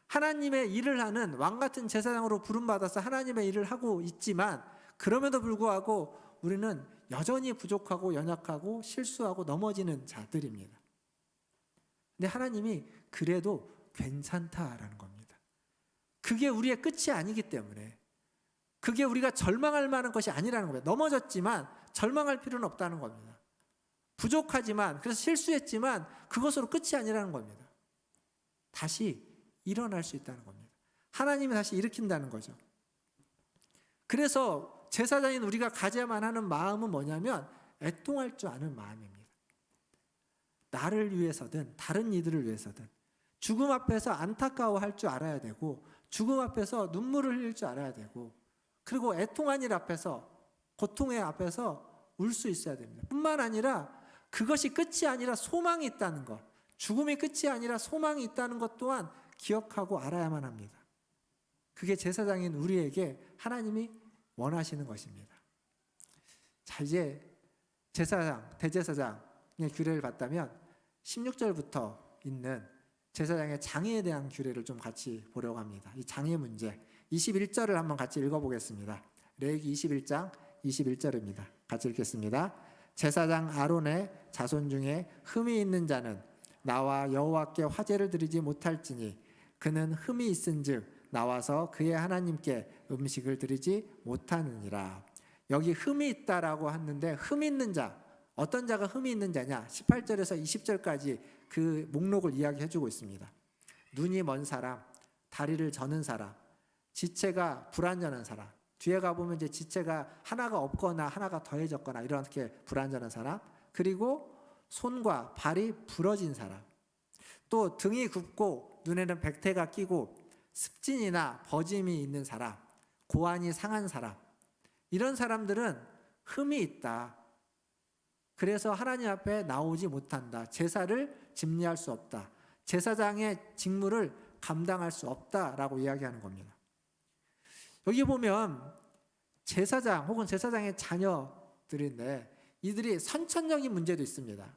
하나님의 일을 하는 왕같은 제사장으로 부름받아서 하나님의 일을 하고 있지만 그럼에도 불구하고 우리는 여전히 부족하고 연약하고 실수하고 넘어지는 자들입니다. 근데 하나님이 그래도 괜찮다라는 겁니다. 그게 우리의 끝이 아니기 때문에, 그게 우리가 절망할 만한 것이 아니라는 겁니다. 넘어졌지만 절망할 필요는 없다는 겁니다. 부족하지만, 그래서 실수했지만 그것으로 끝이 아니라는 겁니다. 다시 일어날 수 있다는 겁니다. 하나님이 다시 일으킨다는 거죠. 그래서 제사장인 우리가 가져야만 하는 마음은 뭐냐면 애통할 줄 아는 마음입니다. 나를 위해서든 다른 이들을 위해서든 죽음 앞에서 안타까워할 줄 알아야 되고, 죽음 앞에서 눈물을 흘릴 줄 알아야 되고, 그리고 애통한 일 앞에서, 고통의 앞에서 울 수 있어야 됩니다. 뿐만 아니라 그것이 끝이 아니라 소망이 있다는 것, 죽음이 끝이 아니라 소망이 있다는 것 또한 기억하고 알아야만 합니다. 그게 제사장인 우리에게 하나님이 원하시는 것입니다. 자, 이제 제사장, 대제사장의 규례를 봤다면 16절부터 있는 제사장의 장애에 대한 규례를 좀 같이 보려고 합니다. 이 장애 문제, 21절을 한번 같이 읽어보겠습니다. 레위기 21장 21절입니다. 같이 읽겠습니다. 제사장 아론의 자손 중에 흠이 있는 자는 나와 여호와께 화제를 드리지 못할지니 그는 흠이 있은즉 나와서 그의 하나님께 음식을 드리지 못하느니라. 여기 흠이 있다라고 하는데, 흠 있는 자, 어떤 자가 흠이 있는 자냐? 18절에서 20절까지 그 목록을 이야기해주고 있습니다. 눈이 먼 사람, 다리를 저는 사람, 지체가 불완전한 사람, 뒤에 가보면 이제 지체가 하나가 없거나 하나가 더해졌거나 이렇게 불완전한 사람, 그리고 손과 발이 부러진 사람, 또 등이 굽고 눈에는 백태가 끼고 습진이나 버짐이 있는 사람, 고환이 상한 사람, 이런 사람들은 흠이 있다. 그래서 하나님 앞에 나오지 못한다. 제사를 집리할 수 없다. 제사장의 직무를 감당할 수 없다라고 이야기하는 겁니다. 여기 보면 제사장 혹은 제사장의 자녀들인데 이들이 선천적인 문제도 있습니다.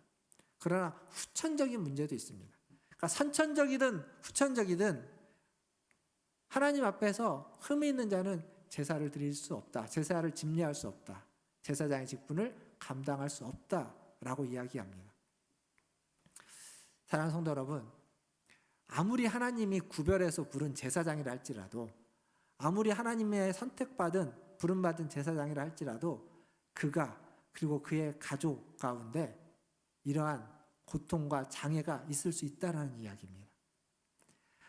그러나 후천적인 문제도 있습니다. 그러니까 선천적이든 후천적이든 하나님 앞에서 흠이 있는 자는 제사를 드릴 수 없다. 제사를 집리할 수 없다. 제사장의 직분을 감당할 수 없다라고 이야기합니다. 사랑하는 성도 여러분, 아무리 하나님이 구별해서 부른 제사장이라 할지라도, 아무리 하나님의 선택받은 부름받은 제사장이라 할지라도 그가 그리고 그의 가족 가운데 이러한 고통과 장애가 있을 수 있다는 이야기입니다.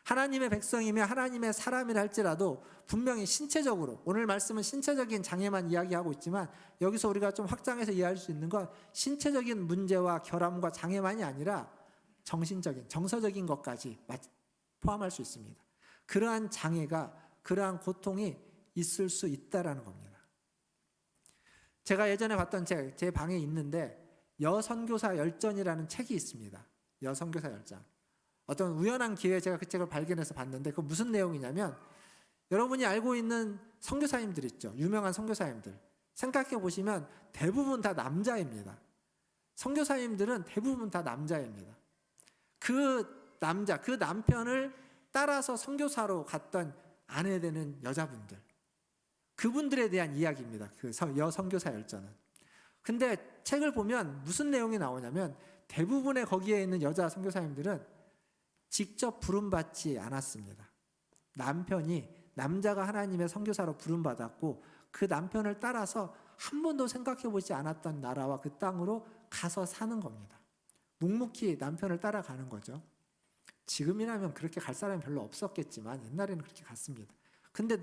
하나님의 백성이며 하나님의 사람이라 할지라도 분명히 신체적으로, 오늘 말씀은 신체적인 장애만 이야기하고 있지만 여기서 우리가 좀 확장해서 이해할 수 있는 건 신체적인 문제와 결함과 장애만이 아니라 정신적인, 정서적인 것까지 포함할 수 있습니다. 그러한 장애가, 그러한 고통이 있을 수 있다라는 겁니다. 제가 예전에 봤던 책, 제 방에 있는데 여선교사 열전이라는 책이 있습니다. 여선교사 열전. 어떤 우연한 기회에 제가 그 책을 발견해서 봤는데 그 무슨 내용이냐면, 여러분이 알고 있는 선교사님들 있죠. 유명한 선교사님들. 생각해 보시면 대부분 다 남자입니다. 선교사님들은 대부분 다 남자입니다. 그 남자, 그 남편을 따라서 선교사로 갔던 아내 되는 여자분들, 그분들에 대한 이야기입니다. 그 여선교사 열전은. 근데 책을 보면 무슨 내용이 나오냐면 대부분의 거기에 있는 여자 선교사님들은 직접 부름받지 않았습니다. 남자가 하나님의 선교사로 부름받았고 그 남편을 따라서 한 번도 생각해 보지 않았던 나라와 그 땅으로 가서 사는 겁니다. 묵묵히 남편을 따라가는 거죠. 지금이라면 그렇게 갈 사람이 별로 없었겠지만 옛날에는 그렇게 갔습니다. 근데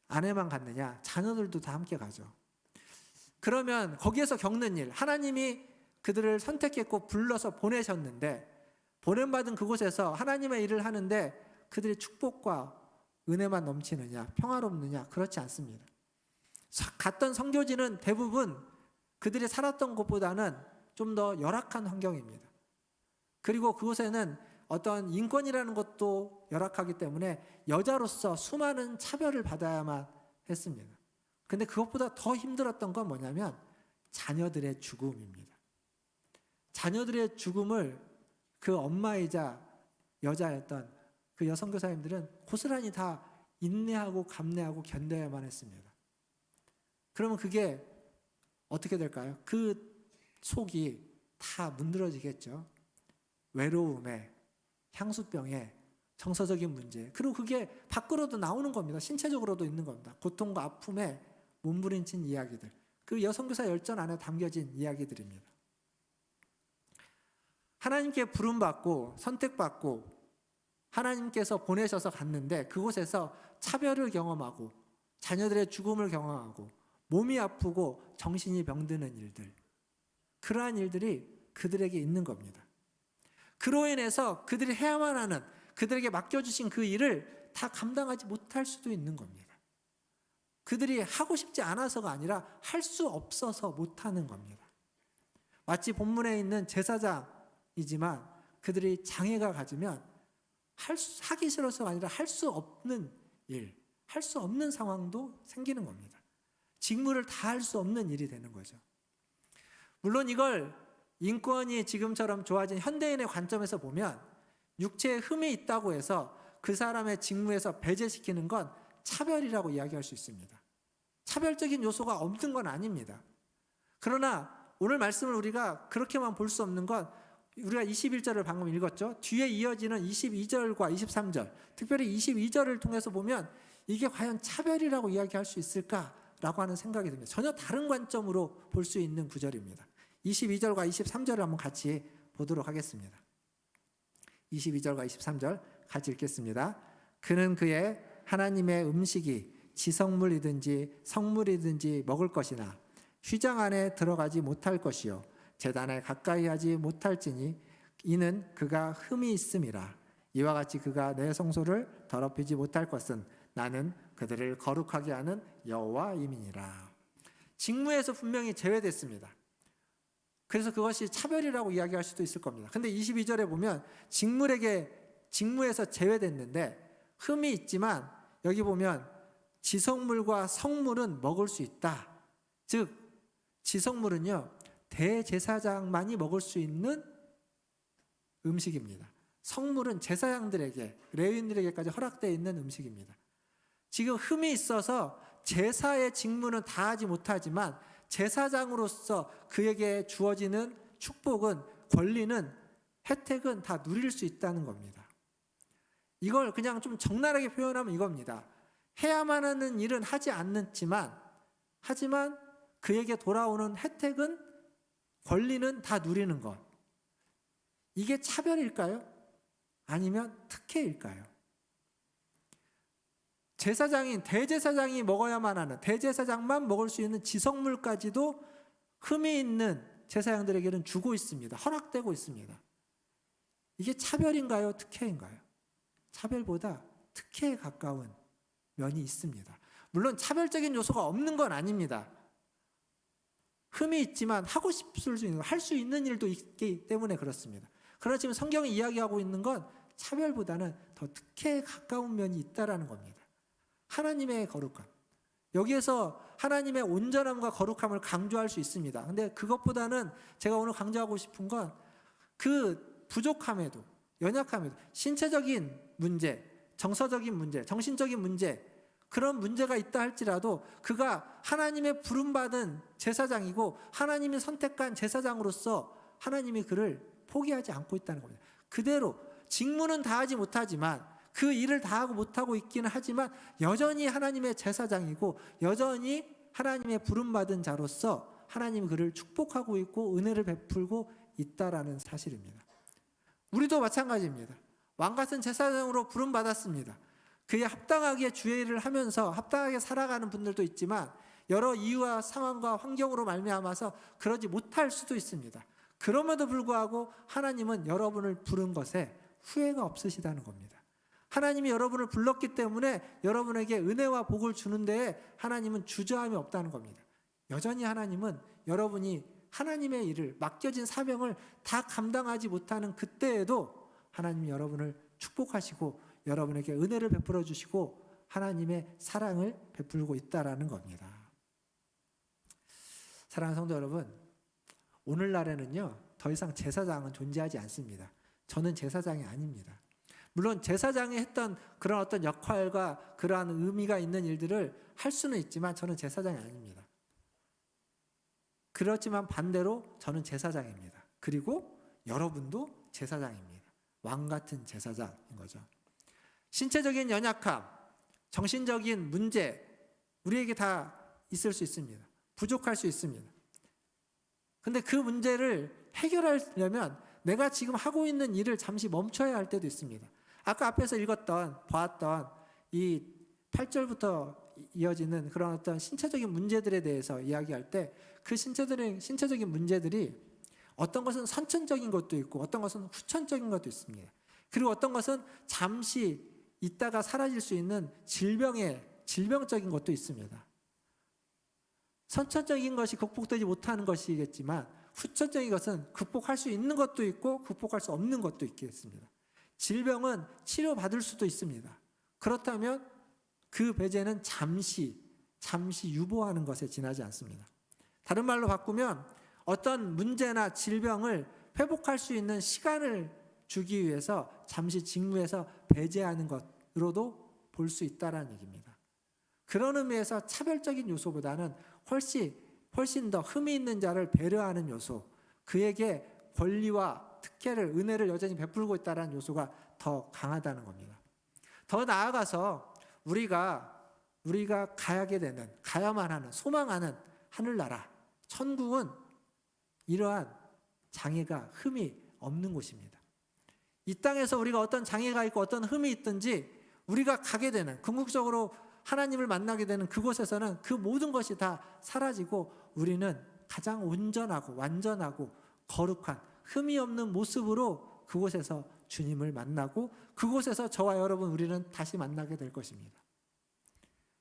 아내만 갔느냐? 자녀들도 다 함께 가죠. 그러면 거기에서 겪는 일, 하나님이 그들을 선택했고 불러서 보내셨는데, 보냄받은 그곳에서 하나님의 일을 하는데 그들의 축복과 은혜만 넘치느냐, 평화롭느냐? 그렇지 않습니다. 갔던 선교지는 대부분 그들이 살았던 곳보다는 좀 더 열악한 환경입니다. 그리고 그곳에는 어떤 인권이라는 것도 열악하기 때문에 여자로서 수많은 차별을 받아야만 했습니다. 근데 그것보다 더 힘들었던 건 뭐냐면 자녀들의 죽음입니다. 자녀들의 죽음을 그 엄마이자 여자였던 그 여성 교사님들은 고스란히 다 인내하고 감내하고 견뎌야만 했습니다. 그러면 그게 어떻게 될까요? 그 속이 다 문드러지겠죠. 외로움에, 향수병에, 정서적인 문제, 그리고 그게 밖으로도 나오는 겁니다. 신체적으로도 있는 겁니다. 고통과 아픔에 몸부림친 이야기들, 그 여성교사 열전 안에 담겨진 이야기들입니다. 하나님께 부름받고 선택받고 하나님께서 보내셔서 갔는데 그곳에서 차별을 경험하고 자녀들의 죽음을 경험하고 몸이 아프고 정신이 병드는 일들, 그러한 일들이 그들에게 있는 겁니다. 그로 인해서 그들이 해야만 하는, 그들에게 맡겨주신 그 일을 다 감당하지 못할 수도 있는 겁니다. 그들이 하고 싶지 않아서가 아니라 할 수 없어서 못하는 겁니다. 마치 본문에 있는 제사장이지만 그들이 장애가 가지면 하기 싫어서가 아니라 할 수 없는 일, 할 수 없는 상황도 생기는 겁니다. 직무를 다 할 수 없는 일이 되는 거죠. 물론 이걸 인권이 지금처럼 좋아진 현대인의 관점에서 보면 육체에 흠이 있다고 해서 그 사람의 직무에서 배제시키는 건 차별이라고 이야기할 수 있습니다. 차별적인 요소가 없는 건 아닙니다. 그러나 오늘 말씀을 우리가 그렇게만 볼 수 없는 건 우리가 21절을 방금 읽었죠. 뒤에 이어지는 22절과 23절, 특별히 22절을 통해서 보면 이게 과연 차별이라고 이야기할 수 있을까라고 하는 생각이 듭니다. 전혀 다른 관점으로 볼 수 있는 구절입니다. 22절과 23절을 한번 같이 보도록 하겠습니다. 22절과 23절 같이 읽겠습니다. 그는 그의 하나님의 음식이 지성물이든지 성물이든지 먹을 것이나 휘장 안에 들어가지 못할 것이요 제단에 가까이 하지 못할지니 이는 그가 흠이 있음이라. 이와 같이 그가 내 성소를 더럽히지 못할 것은 나는 그들을 거룩하게 하는 여호와임이니라. 직무에서 분명히 제외됐습니다. 그래서 그것이 차별이라고 이야기할 수도 있을 겁니다. 근데 22절에 보면 직무에서 제외됐는데 흠이 있지만 여기 보면 지성물과 성물은 먹을 수 있다. 즉 지성물은요 대제사장만이 먹을 수 있는 음식입니다. 성물은 제사장들에게, 레위인들에게까지 허락되어 있는 음식입니다. 지금 흠이 있어서 제사의 직무는 다하지 못하지만 제사장으로서 그에게 주어지는 축복은, 권리는, 혜택은 다 누릴 수 있다는 겁니다. 이걸 그냥 좀 적나라하게 표현하면 이겁니다. 해야만 하는 일은 하지 않지만 하지만 그에게 돌아오는 혜택은, 권리는 다 누리는 것. 이게 차별일까요? 아니면 특혜일까요? 제사장인 대제사장이 먹어야만 하는, 대제사장만 먹을 수 있는 지성물까지도 흠이 있는 제사장들에게는 주고 있습니다. 허락되고 있습니다. 이게 차별인가요? 특혜인가요? 차별보다 특혜에 가까운 면이 있습니다. 물론 차별적인 요소가 없는 건 아닙니다. 흠이 있지만 하고 싶을 수 있는, 할 수 있는 일도 있기 때문에 그렇습니다. 그러나 지금 성경이 이야기하고 있는 건 차별보다는 더 특혜에 가까운 면이 있다라는 겁니다. 하나님의 거룩함. 여기에서 하나님의 온전함과 거룩함을 강조할 수 있습니다. 근데 그것보다는 제가 오늘 강조하고 싶은 건 그 부족함에도, 연약함에도, 신체적인 문제, 정서적인 문제, 정신적인 문제, 그런 문제가 있다 할지라도 그가 하나님의 부름받은 제사장이고 하나님이 선택한 제사장으로서 하나님이 그를 포기하지 않고 있다는 겁니다. 그대로 직무는 다하지 못하지만, 그 일을 다하고 못하고 있기는 하지만 여전히 하나님의 제사장이고 여전히 하나님의 부름받은 자로서 하나님이 그를 축복하고 있고 은혜를 베풀고 있다라는 사실입니다. 우리도 마찬가지입니다. 왕같은 제사장으로 부름받았습니다. 그에 합당하게 주의 일을 하면서 합당하게 살아가는 분들도 있지만 여러 이유와 상황과 환경으로 말미암아서 그러지 못할 수도 있습니다. 그럼에도 불구하고 하나님은 여러분을 부른 것에 후회가 없으시다는 겁니다. 하나님이 여러분을 불렀기 때문에 여러분에게 은혜와 복을 주는 데에 하나님은 주저함이 없다는 겁니다. 여전히 하나님은 여러분이 하나님의 일을, 맡겨진 사명을 다 감당하지 못하는 그때에도 하나님이 여러분을 축복하시고 여러분에게 은혜를 베풀어 주시고 하나님의 사랑을 베풀고 있다라는 겁니다. 사랑하는 성도 여러분, 오늘날에는요 더 이상 제사장은 존재하지 않습니다. 저는 제사장이 아닙니다. 물론 제사장이 했던 그런 어떤 역할과 그러한 의미가 있는 일들을 할 수는 있지만 저는 제사장이 아닙니다. 그렇지만 반대로 저는 제사장입니다. 그리고 여러분도 제사장입니다. 왕 같은 제사장인 거죠. 신체적인 연약함, 정신적인 문제, 우리에게 다 있을 수 있습니다. 부족할 수 있습니다. 근데 그 문제를 해결하려면 내가 지금 하고 있는 일을 잠시 멈춰야 할 때도 있습니다. 아까 앞에서 보았던 이 8절부터 이어지는 그런 어떤 신체적인 문제들에 대해서 이야기할 때 그 신체적인 문제들이 어떤 것은 선천적인 것도 있고 어떤 것은 후천적인 것도 있습니다. 그리고 어떤 것은 잠시 있다가 사라질 수 있는 질병적인 것도 있습니다. 선천적인 것이 극복되지 못하는 것이겠지만 후천적인 것은 극복할 수 있는 것도 있고 극복할 수 없는 것도 있겠습니다. 질병은 치료받을 수도 있습니다. 그렇다면 그 배제는 잠시 유보하는 것에 지나지 않습니다. 다른 말로 바꾸면 어떤 문제나 질병을 회복할 수 있는 시간을 주기 위해서 잠시 직무에서 배제하는 것으로도 볼 수 있다는 얘기입니다. 그런 의미에서 차별적인 요소보다는 훨씬 더 흠이 있는 자를 배려하는 요소, 그에게 권리와 특혜를, 은혜를 여전히 베풀고 있다는 요소가 더 강하다는 겁니다. 더 나아가서 우리가 가야만 하는, 소망하는 하늘나라, 천국은 이러한 장애가, 흠이 없는 곳입니다. 이 땅에서 우리가 어떤 장애가 있고 어떤 흠이 있든지 우리가 가게 되는, 궁극적으로 하나님을 만나게 되는 그곳에서는 그 모든 것이 다 사라지고 우리는 가장 온전하고 완전하고 거룩한 흠이 없는 모습으로 그곳에서 주님을 만나고 그곳에서 저와 여러분 우리는 다시 만나게 될 것입니다.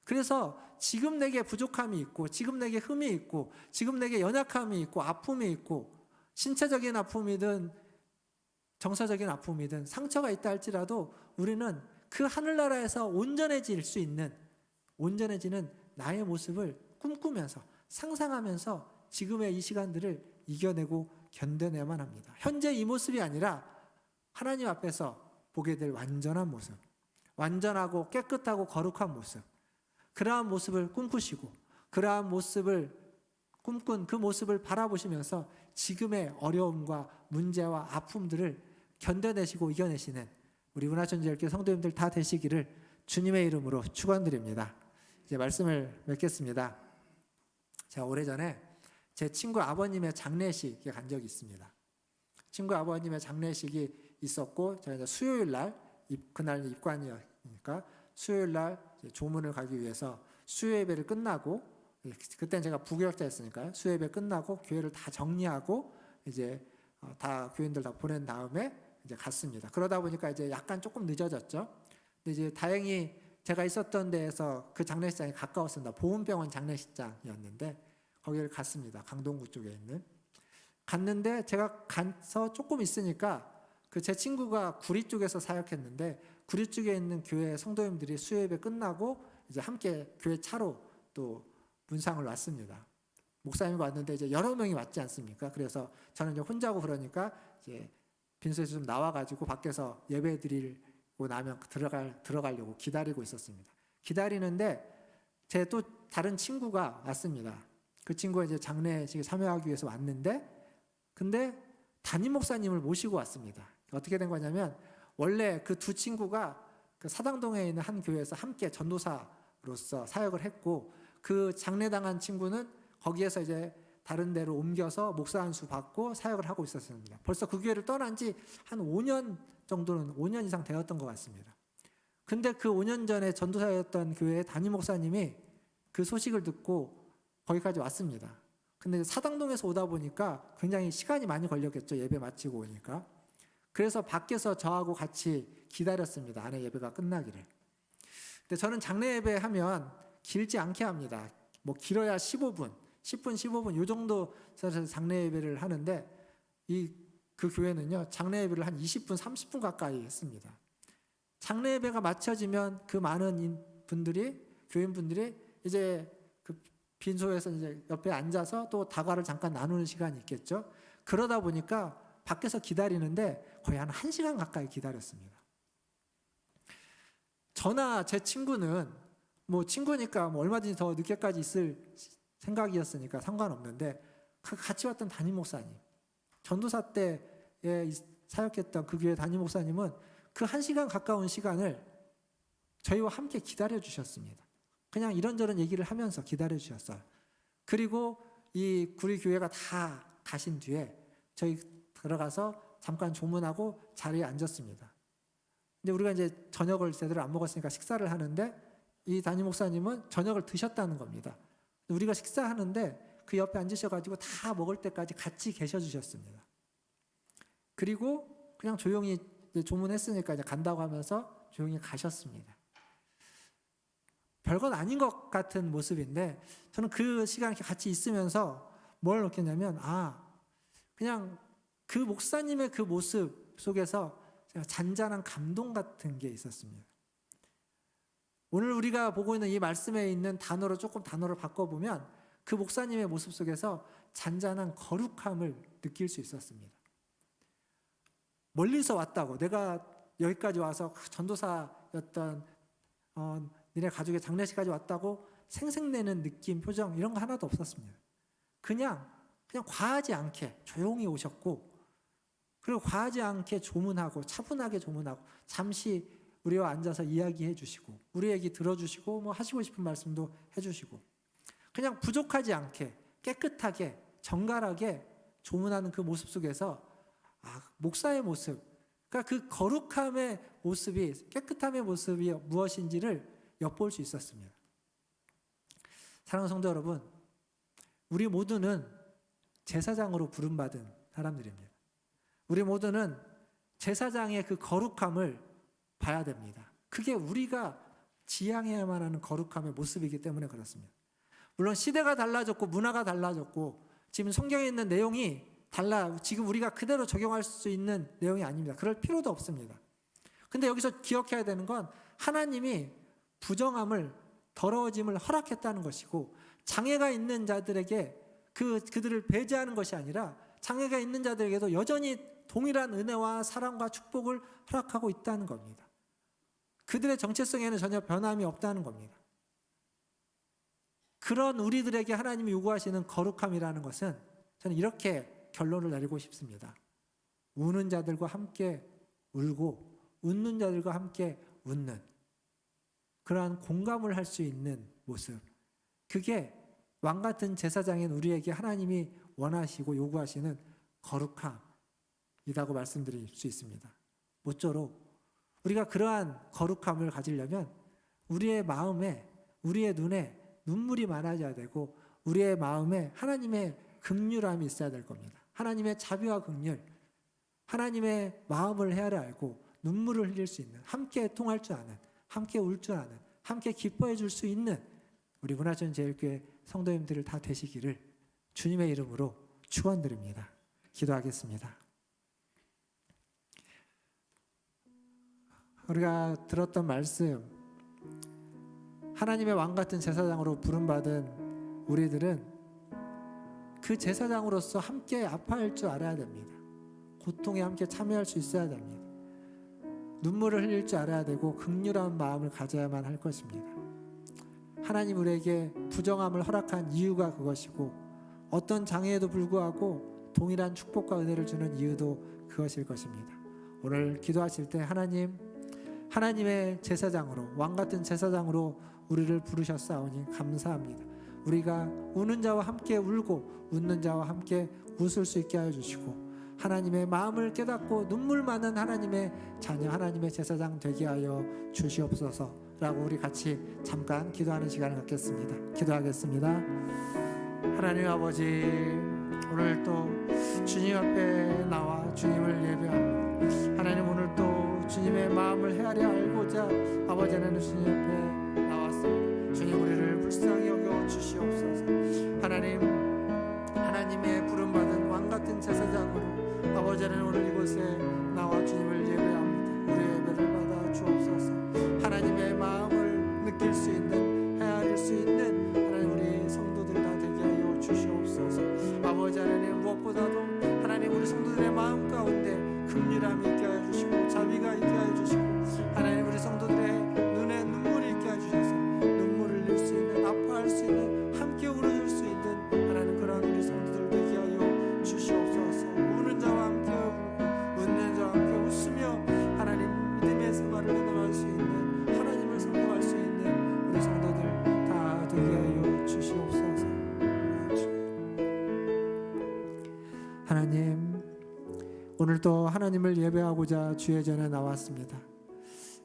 그래서 지금 내게 부족함이 있고 지금 내게 흠이 있고 지금 내게 연약함이 있고 아픔이 있고 신체적인 아픔이든 정서적인 아픔이든 상처가 있다 할지라도 우리는 그 하늘나라에서 온전해지는 나의 모습을 꿈꾸면서 상상하면서 지금의 이 시간들을 이겨내고 견뎌내야만 합니다. 현재 이 모습이 아니라 하나님 앞에서 보게 될 완전한 모습, 완전하고 깨끗하고 거룩한 모습, 그러한 모습을 꿈꾸시고 그러한 모습을 꿈꾼 그 모습을 바라보시면서 지금의 어려움과 문제와 아픔들을 견뎌내시고 이겨내시는 우리 문화천지열교 성도님들 다 되시기를 주님의 이름으로 축원드립니다. 이제 말씀을 맺겠습니다. 제가 오래전에 제 친구 아버님의 장례식에 간 적이 있습니다. 친구 아버님의 장례식이 있었고 제가 이제 수요일 날 그날 입관이니까 수요일 날 조문을 가기 위해서 수요예배를 끝나고, 그때는 제가 부교역자였으니까요. 수요예배 끝나고 교회를 다 정리하고 이제 다 교인들 다 보낸 다음에 이제 갔습니다. 그러다 보니까 이제 약간 조금 늦어졌죠. 근데 이제 다행히 제가 있었던 데에서 그 장례식장이 가까웠습니다. 보훈병원 장례식장이었는데 거기를 갔습니다. 강동구 쪽에 있는. 갔는데 제가 가서 조금 있으니까 그 제 친구가 구리 쪽에서 사역했는데 구리 쪽에 있는 교회 성도님들이 수요예배 끝나고 이제 함께 교회 차로 또 문상을 왔습니다. 목사님이 왔는데 이제 여러 명이 왔지 않습니까? 그래서 저는 이제 혼자고 그러니까 이제 빈소에서 좀 나와가지고 밖에서 예배 드리고 나면 들어가려고 기다리고 있었습니다. 기다리는데 제 또 다른 친구가 왔습니다. 그 친구가 이제 장례식에 참여하기 위해서 왔는데 근데 담임 목사님을 모시고 왔습니다. 어떻게 된 거냐면 원래 그 두 친구가 그 사당동에 있는 한 교회에서 함께 전도사로서 사역을 했고 그 장례당한 친구는 거기에서 이제 다른 데로 옮겨서 목사 안수 받고 사역을 하고 있었습니다. 벌써 그 교회를 떠난 지 한 5년 정도는 5년 이상 되었던 것 같습니다. 근데 그 5년 전에 전도사였던 교회의 담임 목사님이 그 소식을 듣고 거기까지 왔습니다. 근데 사당동에서 오다 보니까 굉장히 시간이 많이 걸렸겠죠. 예배 마치고 오니까. 그래서 밖에서 저하고 같이 기다렸습니다. 안에 예배가 끝나기를. 근데 저는 장례 예배 하면 길지 않게 합니다. 뭐 길어야 15분, 10분, 15분 요 정도 장례 예배를 하는데 이 그 교회는요, 장례 예배를 한 20분, 30분 가까이 했습니다. 장례 예배가 마쳐지면 그 많은 분들이, 교인분들이 이제 그 빈소에서 이제 옆에 앉아서 또 다과를 잠깐 나누는 시간이 있겠죠. 그러다 보니까 밖에서 기다리는데 거의 한 1시간 가까이 기다렸습니다. 저나 제 친구는 뭐 친구니까 뭐 얼마든지 더 늦게까지 있을 생각이었으니까 상관없는데, 같이 왔던 담임 목사님, 전도사 때에 사역했던 그 교회 담임 목사님은 그 1시간 가까운 시간을 저희와 함께 기다려 주셨습니다. 그냥 이런저런 얘기를 하면서 기다려 주셨어요. 그리고 우리 교회가 다 가신 뒤에 저희 들어가서 잠깐 조문하고 자리에 앉았습니다. 근데 우리가 이제 저녁을 제대로 안 먹었으니까 식사를 하는데, 이 담임 목사님은 저녁을 드셨다는 겁니다. 우리가 식사하는데 그 옆에 앉으셔가지고 다 먹을 때까지 같이 계셔 주셨습니다. 그리고 그냥 조용히 이제 조문했으니까 이제 간다고 하면서 조용히 가셨습니다. 별건 아닌 것 같은 모습인데, 저는 그 시간 이렇게 같이 있으면서 뭘 느꼈냐면, 그냥 그 목사님의 그 모습 속에서 제가 잔잔한 감동 같은 게 있었습니다. 오늘 우리가 보고 있는 이 말씀에 있는 조금 단어를 바꿔보면 그 목사님의 모습 속에서 잔잔한 거룩함을 느낄 수 있었습니다. 멀리서 왔다고, 내가 여기까지 와서 전도사였던 니네 가족의 장례식까지 왔다고 생색내는 느낌, 표정 이런 거 하나도 없었습니다. 그냥 과하지 않게 조용히 오셨고, 그리고 과하지 않게 조문하고, 차분하게 조문하고, 잠시 우리와 앉아서 이야기해 주시고, 우리 얘기 들어주시고, 뭐 하시고 싶은 말씀도 해주시고, 그냥 부족하지 않게 깨끗하게 정갈하게 조문하는 그 모습 속에서 목사의 모습, 그러니까 그 거룩함의 모습이, 깨끗함의 모습이 무엇인지를 엿볼 수 있었습니다. 사랑하는 성도 여러분, 우리 모두는 제사장으로 부름받은 사람들입니다. 우리 모두는 제사장의 그 거룩함을 봐야 됩니다. 그게 우리가 지향해야만 하는 거룩함의 모습이기 때문에 그렇습니다. 물론 시대가 달라졌고 문화가 달라졌고 지금 성경에 있는 내용이 지금 우리가 그대로 적용할 수 있는 내용이 아닙니다. 그럴 필요도 없습니다. 근데 여기서 기억해야 되는 건, 하나님이 부정함을, 더러워짐을 허락했다는 것이고, 장애가 있는 자들에게 그들을 배제하는 것이 아니라 장애가 있는 자들에게도 여전히 동일한 은혜와 사랑과 축복을 허락하고 있다는 겁니다. 그들의 정체성에는 전혀 변함이 없다는 겁니다. 그런 우리들에게 하나님이 요구하시는 거룩함이라는 것은, 저는 이렇게 결론을 내리고 싶습니다. 우는 자들과 함께 울고 웃는 자들과 함께 웃는 그러한 공감을 할 수 있는 모습, 그게 왕같은 제사장인 우리에게 하나님이 원하시고 요구하시는 거룩함이라고 말씀드릴 수 있습니다. 모쪼록 우리가 그러한 거룩함을 가지려면 우리의 마음에, 우리의 눈에 눈물이 많아져야 되고, 우리의 마음에 하나님의 긍휼함이 있어야 될 겁니다. 하나님의 자비와 긍휼, 하나님의 마음을 헤아려 알고 눈물을 흘릴 수 있는, 함께 통할 줄 아는, 함께 울 줄 아는, 함께 기뻐해 줄 수 있는 우리 문화전 제일교회 성도님들을 다 되시기를 주님의 이름으로 축원드립니다. 기도하겠습니다. 우리가 들었던 말씀, 하나님의 왕같은 제사장으로 부름받은 우리들은 그 제사장으로서 함께 아파할 줄 알아야 됩니다. 고통에 함께 참여할 수 있어야 됩니다. 눈물을 흘릴 줄 알아야 되고 긍휼한 마음을 가져야만 할 것입니다. 하나님 우리에게 부정함을 허락한 이유가 그것이고, 어떤 장애에도 불구하고 동일한 축복과 은혜를 주는 이유도 그것일 것입니다. 오늘 기도하실 때 하나님의 제사장으로, 왕같은 제사장으로 우리를 부르셨사오니 감사합니다. 우리가 우는 자와 함께 울고 웃는 자와 함께 웃을 수 있게 하여 주시고, 하나님의 마음을 깨닫고 눈물 많은 하나님의 자녀, 하나님의 제사장 되게 하여 주시옵소서라고 우리 같이 잠깐 기도하는 시간을 갖겠습니다. 기도하겠습니다. 하나님 아버지, 오늘 또 주님 앞에 나와 주님을 예배합니다. 하나님, 오늘 또 주님의 마음을 헤아려 알고자 아버지 하나님 주님 앞에 나왔습니다. 주님, 우리를 불쌍히 여겨 주시옵소서. 하나님의 부름받은 왕같은 제사장으로 아버지 하나님, 오늘 이곳에 나와 주님을 예배합니다. 우리의 예배를 받아 주옵소서. 하나님의 마음을 느낄 수 있는, 헤아릴 수 있는 하나님 우리 성도들 다 되게 하여 주시옵소서. 아버지 하나님, 무엇보다도 하나님 우리 성도들의 마음 가운데 긍휼함이 있게 하여 주시고 자비가 있게 하여 주시고 하나님 우리 성도들의 눈에 눈물이 있게 하여 주셔서 눈물을 흘릴 수 있는, 아파할 수 있는, 함께 울어줄 수 있는 하나님 그런 우리 성도들 되게 하여 주시옵소서. 우는 자와 함께 울고 웃는 자와 함께 웃으며 하나님 믿음의 생활을 해나갈 수 있는, 하나님을 섬겨갈 수 있는 우리 성도들 다 되게 하여 주시옵소서. 하나님, 오늘도 하나님을 예배하고자 주의 전에 나왔습니다.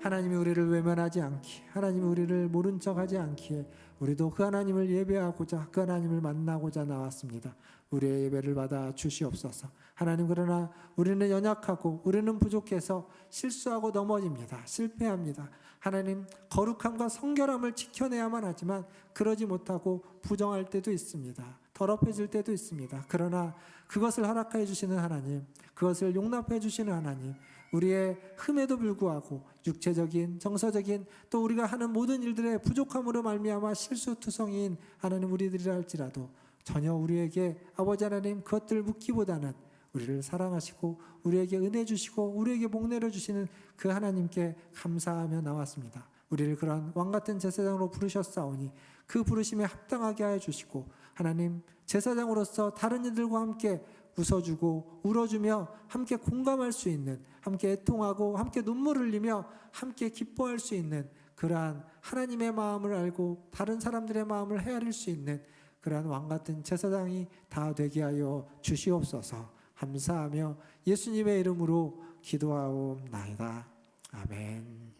하나님이 우리를 외면하지 않기에, 하나님이 우리를 모른 척하지 않기에 우리도 그 하나님을 예배하고자, 그 하나님을 만나고자 나왔습니다. 우리의 예배를 받아 주시옵소서. 하나님, 그러나 우리는 연약하고 우리는 부족해서 실수하고 넘어집니다. 실패합니다. 하나님, 거룩함과 성결함을 지켜내야만 하지만 그러지 못하고 부정할 때도 있습니다. 더럽혀질 때도 있습니다. 그러나 그것을 허락해 주시는 하나님, 그것을 용납해 주시는 하나님, 우리의 흠에도 불구하고 육체적인, 정서적인, 또 우리가 하는 모든 일들의 부족함으로 말미암아 실수투성이인 하나님 우리들이라 할지라도 전혀 우리에게 아버지 하나님 그것들 묻기보다는 우리를 사랑하시고 우리에게 은혜 주시고 우리에게 복 내려주시는 그 하나님께 감사하며 나왔습니다. 우리를 그런 왕같은 제사장으로 부르셨사오니 그 부르심에 합당하게 하여 주시고 하나님, 제사장으로서 다른 이들과 함께 웃어주고 울어주며 함께 공감할 수 있는, 함께 애통하고 함께 눈물 흘리며 함께 기뻐할 수 있는 그러한 하나님의 마음을 알고 다른 사람들의 마음을 헤아릴 수 있는 그러한 왕같은 제사장이 다 되게 하여 주시옵소서. 감사하며 예수님의 이름으로 기도하옵나이다. 아멘.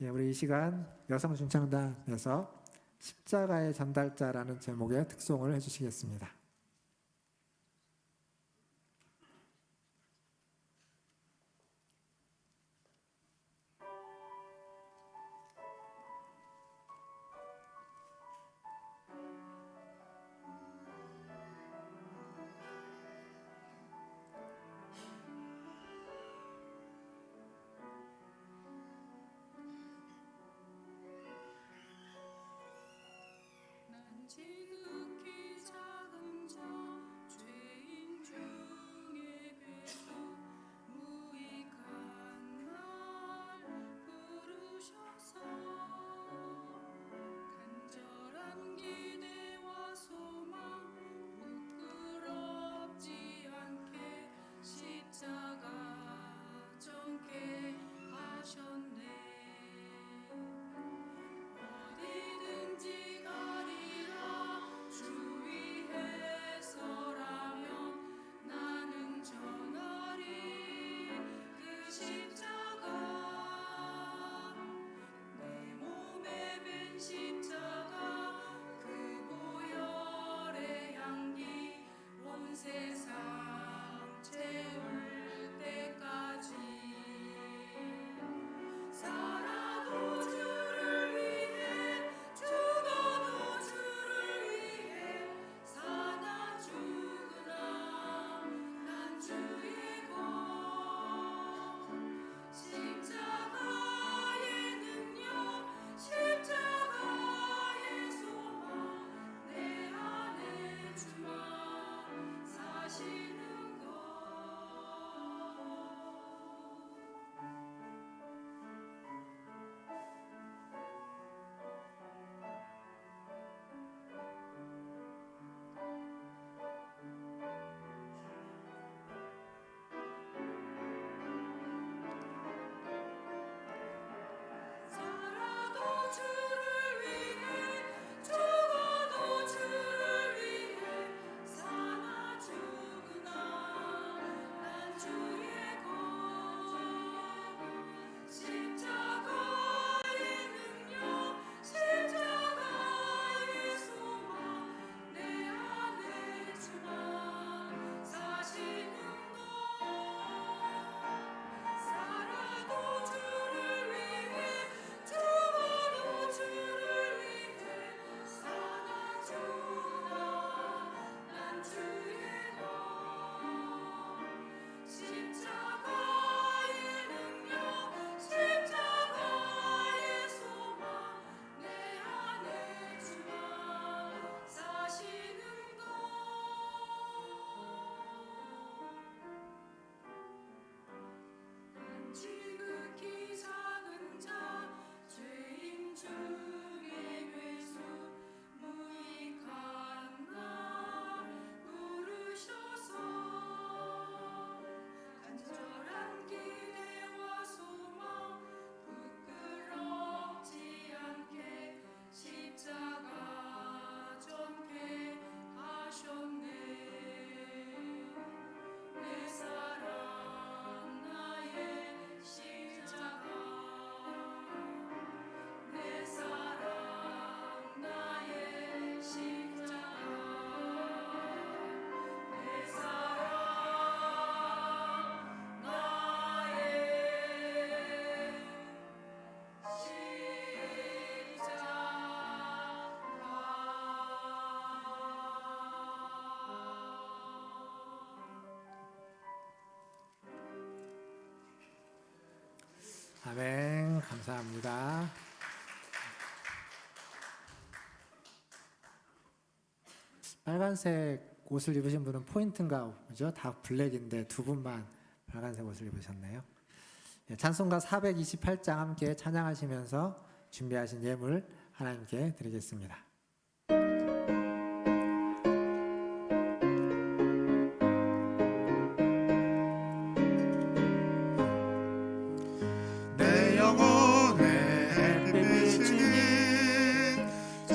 예, 우리 이 시간 여성중창단에서 십자가의 전달자라는 제목의 특송을 해주시겠습니다. 지극히 작은 아멘. 감사합니다. 빨간색 옷을 입으신 분은 포인트인가 보죠? 다 블랙인데 두 분만 빨간색 옷을 입으셨네요. 예, 찬송가 428장 함께 찬양하시면서 준비하신 예물 하나님께 드리겠습니다. 내 영혼의 빛이 그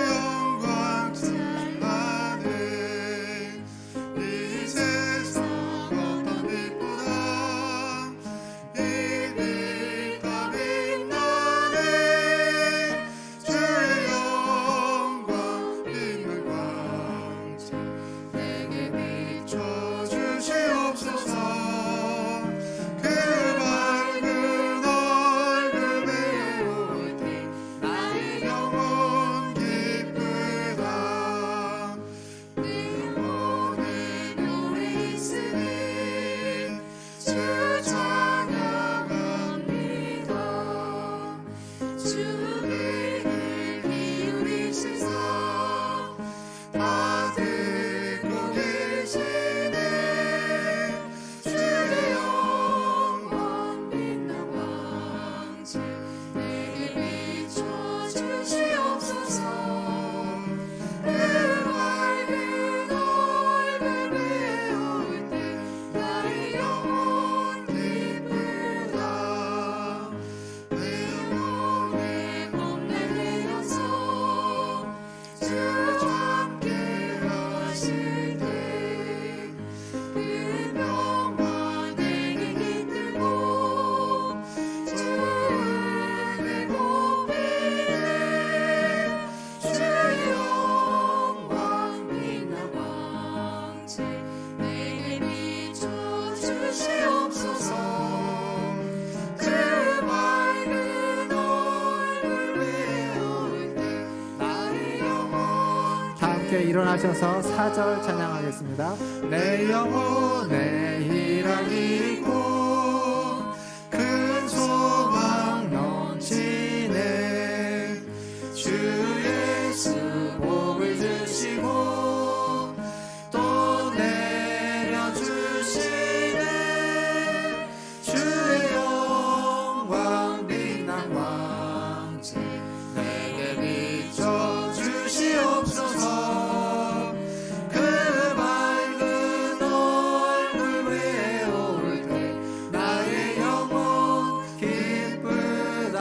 영광 찬란해 이 세상 어떤 빛보다 이 빛과 빛나네 주의 영광 빛난 광채 내게 비춰주시옵소서 그 밝은 얼굴 배울 때 나의 영혼 기쁘다 내 영혼의 묘에 있으니 주 찬양합니다 주 귀를 기울이시사 다 듣고 계시네 주의 영광 빛난 왕채 내게 비춰주시옵소서 그 밝은 얼굴 배울 때 나의 영혼 기쁘다 내 영혼의 봄날 내려서 주 함께 하실 때 그 평화 내게 깃들고 주 은혜 곱이네 주의 영광 빛난 왕채 내게 비춰주시옵소서 그 밝은 얼굴 배울 때 나의 영혼 다 함께 일어나셔서 4절 찬양하겠습니다. 내 영혼에 희락이 있고 큰 소망 넘치네 주 예수 복을 주시고 또 내려주시네 주의 영광 빛난 왕채 내게 비춰주시옵소서 그 밝은 얼굴 배울 때 나의 영혼 기쁘다.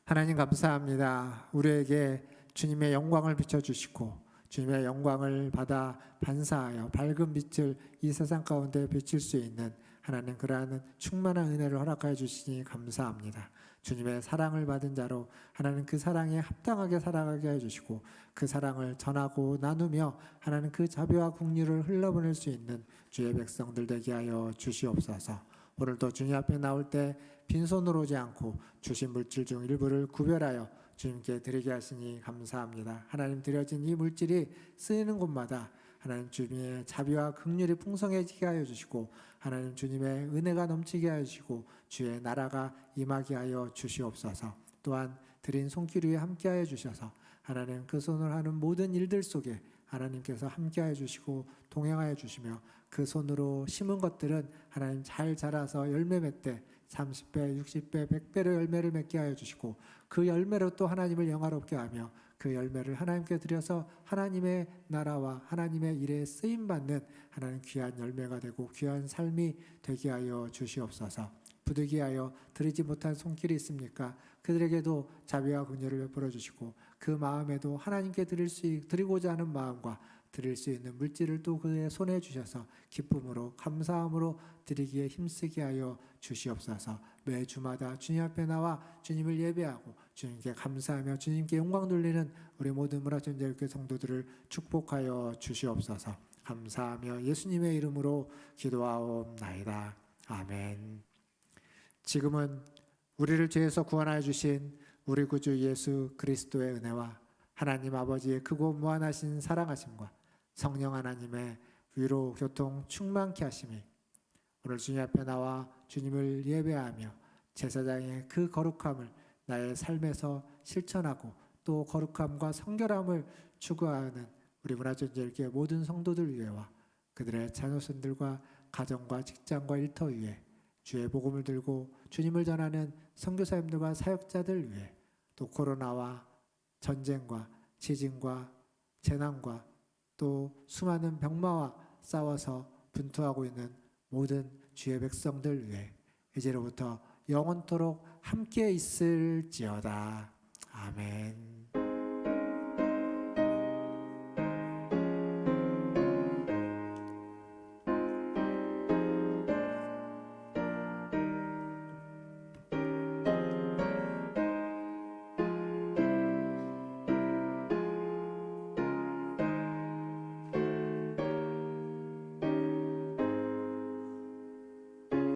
하나님 감사합니다. 우리에게 주님의 영광을 비춰주시고 주님의 영광을 받아 반사하여 밝은 빛을 이 세상 가운데 비칠 수 있는 하나님 그러한 충만한 은혜를 허락하여 주시니 감사합니다. 주님의 사랑을 받은 자로 하나님 그 사랑에 합당하게 살아가게 해주시고 그 사랑을 전하고 나누며 하나님 그 자비와 긍휼을 흘러보낼 수 있는 주의 백성들 되게 하여 주시옵소서. 오늘도 주님 앞에 나올 때 빈손으로 오지 않고 주신 물질 중 일부를 구별하여 주님께 드리게 하시니 감사합니다. 하나님 드려진 이 물질이 쓰이는 곳마다 하나님 주님의 자비와 긍휼이 풍성해지게 하여 주시고 하나님 주님의 은혜가 넘치게 하여 주시고 주의 나라가 임하게 하여 주시옵소서. 또한 드린 손길 위에 함께하여 주셔서 하나님 그 손을 하는 모든 일들 속에 하나님께서 함께하여 주시고 동행하여 주시며 그 손으로 심은 것들은 하나님 잘 자라서 열매 맺되 30배, 60배, 100배로 열매를 맺게 하여 주시고 그 열매로 또 하나님을 영화롭게 하며 그 열매를 하나님께 드려서 하나님의 나라와 하나님의 일에 쓰임받는 하나님 귀한 열매가 되고 귀한 삶이 되게 하여 주시옵소서. 부득이하여 드리지 못한 손길이 있습니까? 그들에게도 자비와 긍휼을 베풀어 주시고 그 마음에도 하나님께 드리고자 하는 마음과 드릴 수 있는 물질을 또 그의 손에 주셔서 기쁨으로 감사함으로 드리기에 힘쓰게 하여 주시옵소서. 매 주마다 주님 앞에 나와 주님을 예배하고 주님께 감사하며 주님께 영광 돌리는 우리 모든 문화전제교회 성도들을 축복하여 주시옵소서. 감사하며 예수님의 이름으로 기도하옵나이다. 아멘. 지금은 우리를 죄에서 구원하여 주신 우리 구주 예수 그리스도의 은혜와 하나님 아버지의 크고 무한하신 사랑하심과 성령 하나님의 위로 교통 충만케 하심이 오늘 주님 앞에 나와 주님을 예배하며 제사장의 그 거룩함을 나의 삶에서 실천하고 또 거룩함과 성결함을 추구하는 우리 문화전제일교회 모든 성도들 위해와 그들의 자녀손들과 가정과 직장과 일터 위에 주의 복음을 들고 주님을 전하는 선교사님들과 사역자들 위해 또 코로나와 전쟁과 지진과 재난과 또 수많은 병마와 싸워서 분투하고 있는 모든 주의 백성들 위해 이제로부터 영원토록 함께 있을지어다. 아멘.